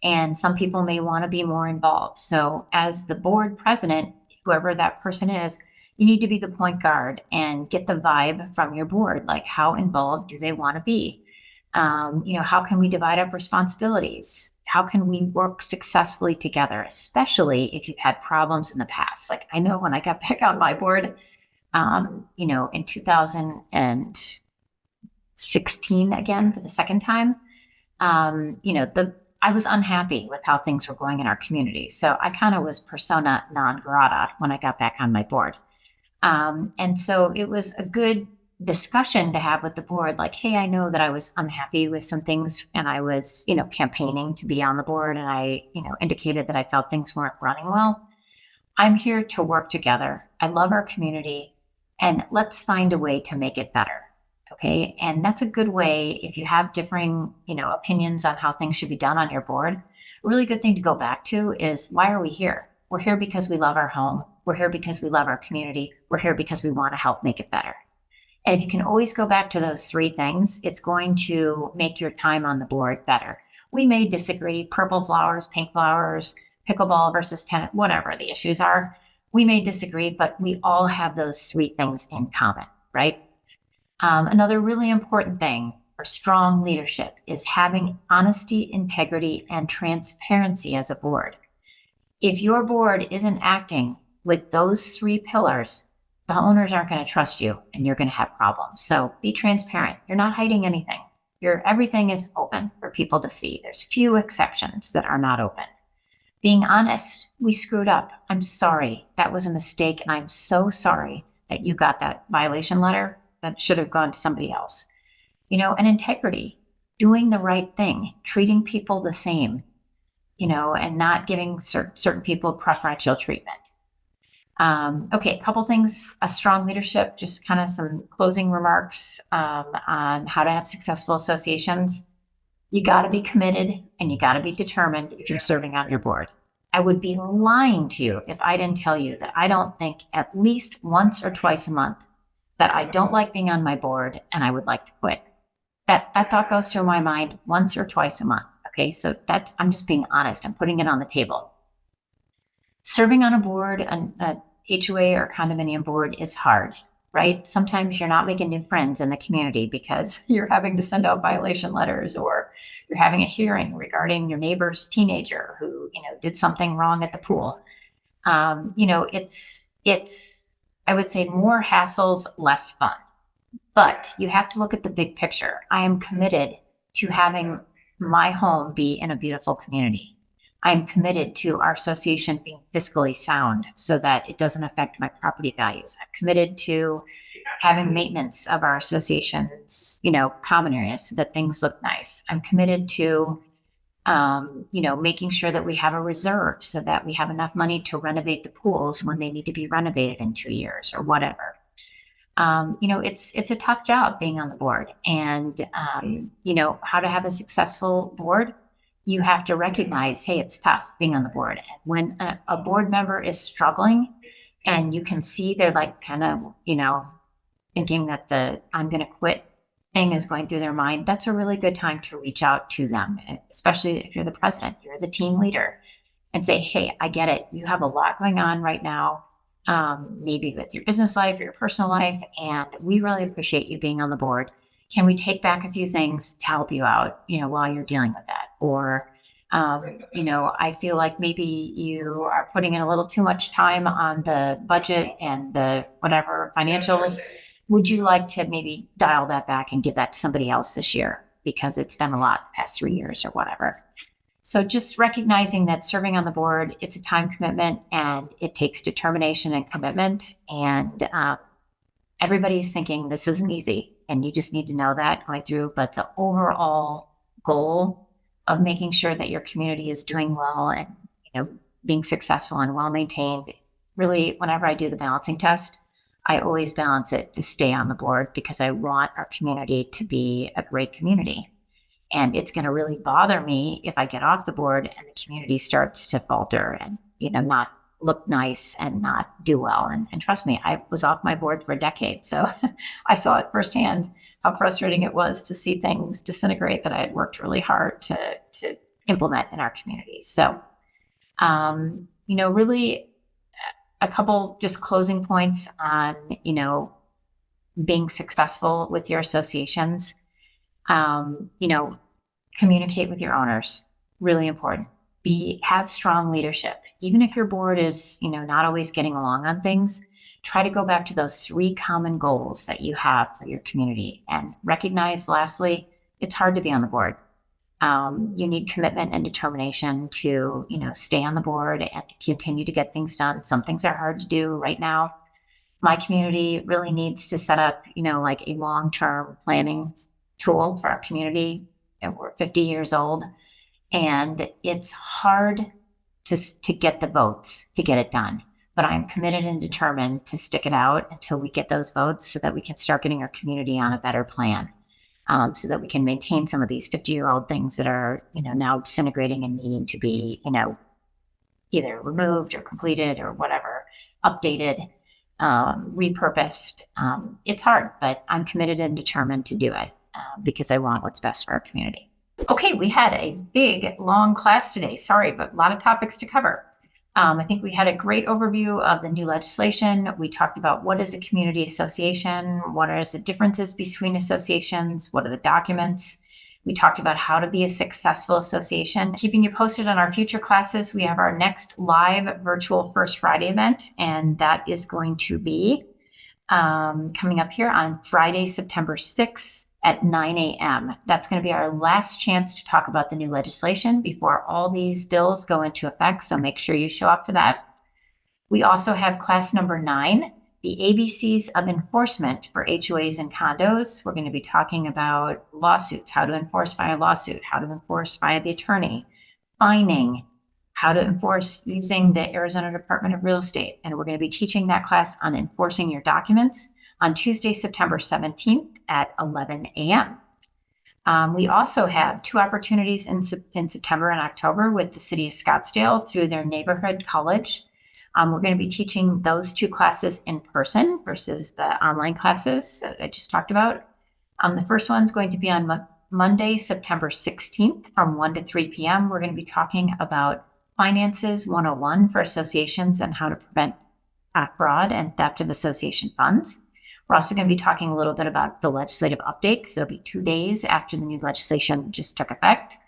[SPEAKER 1] And some people may want to be more involved. So as the board president, whoever that person is, you need to be the point guard and get the vibe from your board. Like, how involved do they want to be? How can we divide up responsibilities? How can we work successfully together, especially if you've had problems in the past? Like, I know when I got back on my board, in 2016 again for the second time, I was unhappy with how things were going in our community. So I kind of was persona non grata when I got back on my board. And so it was a good discussion to have with the board, like, hey, I know that I was unhappy with some things and I was, campaigning to be on the board, and I, indicated that I felt things weren't running well. I'm here to work together. I love our community, and let's find a way to make it better. Okay. And that's a good way if you have differing, opinions on how things should be done on your board. A really good thing to go back to is, why are we here? We're here because we love our home. We're here because we love our community. We're here because we want to help make it better. And if you can always go back to those three things, it's going to make your time on the board better. We may disagree, purple flowers, pink flowers, pickleball versus tennis, whatever the issues are. We may disagree, but we all have those three things in common, right? Another really important thing for strong leadership is having honesty, integrity, and transparency as a board. If your board isn't acting with those three pillars, the owners aren't going to trust you and you're going to have problems. So be transparent. You're not hiding anything. Everything is open for people to see. There's few exceptions that are not open. Being honest, we screwed up. I'm sorry. That was a mistake, and I'm so sorry that you got that violation letter. That should have gone to somebody else. And integrity, doing the right thing, treating people the same, and not giving certain people preferential treatment. Okay, a couple things, a strong leadership, just kind of some closing remarks on how to have successful associations. You got to be committed and you got to be determined if you're serving on your board. I would be lying to you if I didn't tell you that I don't think at least once or twice a month that I don't like being on my board and I would like to quit. That thought goes through my mind once or twice a month. Okay, so that I'm just being honest. I'm putting it on the table. Serving on a board, an HOA or condominium board, is hard, right? Sometimes you're not making new friends in the community because you're having to send out violation letters, or you're having a hearing regarding your neighbor's teenager who, did something wrong at the pool. It's I would say more hassles, less fun. But you have to look at the big picture. I am committed to having my home be in a beautiful community. I'm committed to our association being fiscally sound so that it doesn't affect my property values. I'm committed to having maintenance of our association's, common areas so that things look nice. I'm committed to, making sure that we have a reserve so that we have enough money to renovate the pools when they need to be renovated in 2 years or whatever. It's a tough job being on the board, and, how to have a successful board. You have to recognize, hey, it's tough being on the board. And when a board member is struggling and you can see they're like kind of, thinking that the I'm going to quit thing is going through their mind, that's a really good time to reach out to them, especially if you're the president, you're the team leader, and say, hey, I get it. You have a lot going on right now, maybe with your business life or your personal life, and we really appreciate you being on the board. Can we take back a few things to help you out, while you're dealing with that? Or, I feel like maybe you are putting in a little too much time on the budget and the whatever financials. Would you like to maybe dial that back and give that to somebody else this year? Because it's been a lot the past 3 years or whatever. So just recognizing that serving on the board, it's a time commitment and it takes determination and commitment. And everybody's thinking this isn't easy, and you just need to know that going through. But the overall goal of making sure that your community is doing well and being successful and well maintained, really, whenever I do the balancing test, I always balance it to stay on the board because I want our community to be a great community. And it's going to really bother me if I get off the board and the community starts to falter and, not look nice and not do well. And trust me, I was off my board for a decade. So I saw it firsthand how frustrating it was to see things disintegrate that I had worked really hard to implement in our community. So, really a couple just closing points on, being successful with your associations. Communicate with your owners, really important. Have strong leadership. Even if your board is, not always getting along on things, try to go back to those 3 common goals that you have for your community, and recognize, lastly, it's hard to be on the board. You need commitment and determination to, stay on the board and to continue to get things done. Some things are hard to do right now. my community really needs to set up, like a long-term planning tool for our community. And we're 50 years old, and it's hard to get the votes to get it done. But I'm committed and determined to stick it out until we get those votes so that we can start getting our community on a better plan, so that we can maintain some of these 50-year-old things that are, now disintegrating and needing to be, either removed or completed or whatever, updated, repurposed. It's hard, but I'm committed and determined to do it because I want what's best for our community. Okay, we had a big, long class today. Sorry, but a lot of topics to cover. I think we had a great overview of the new legislation. We talked about what is a community association, what are the differences between associations, what are the documents. We talked about how to be a successful association. Keeping you posted on our future classes, we have our next live virtual First Friday event, and that is going to be coming up here on Friday, September 6th at 9 a.m. That's going to be our last chance to talk about the new legislation before all these bills go into effect, so make sure you show up for that. We also have class number 9, the ABCs of enforcement for HOAs and condos. We're going to be talking about lawsuits, how to enforce via lawsuit, how to enforce via the attorney, fining, how to enforce using the Arizona Department of Real Estate. And we're going to be teaching that class on enforcing your documents on Tuesday, September 17th at 11 a.m. We also have 2 opportunities in September and October with the city of Scottsdale through their neighborhood college. We're going to be teaching those 2 classes in person versus the online classes that I just talked about. The first one's going to be on Monday, September 16th from 1 to 3 p.m. We're going to be talking about Finances 101 for associations and how to prevent fraud and theft of association funds. We're also going to be talking a little bit about the legislative update, because it'll be 2 days after the new legislation just took effect.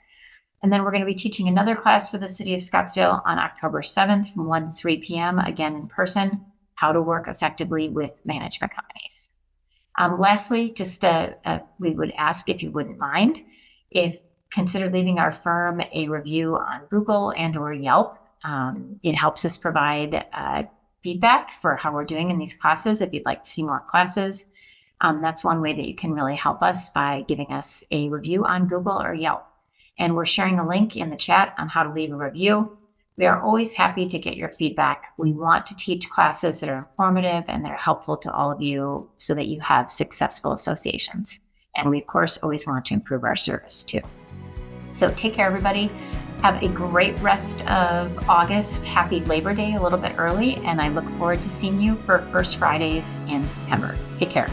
[SPEAKER 1] And then we're going to be teaching another class for the city of Scottsdale on October 7th from 1 to 3 p.m., again in person, how to work effectively with management companies. Lastly, just we would ask if you wouldn't mind, consider leaving our firm a review on Google and or Yelp. It helps us provide feedback for how we're doing in these classes. If you'd like to see more classes, that's one way that you can really help us, by giving us a review on Google or Yelp. And we're sharing a link in the chat on how to leave a review. We are always happy to get your feedback. We want to teach classes that are informative and that are helpful to all of you so that you have successful associations. And we, of course, always want to improve our service too. So take care, everybody. Have a great rest of August. Happy Labor Day a little bit early, and I look forward to seeing you for First Fridays in September. Take care.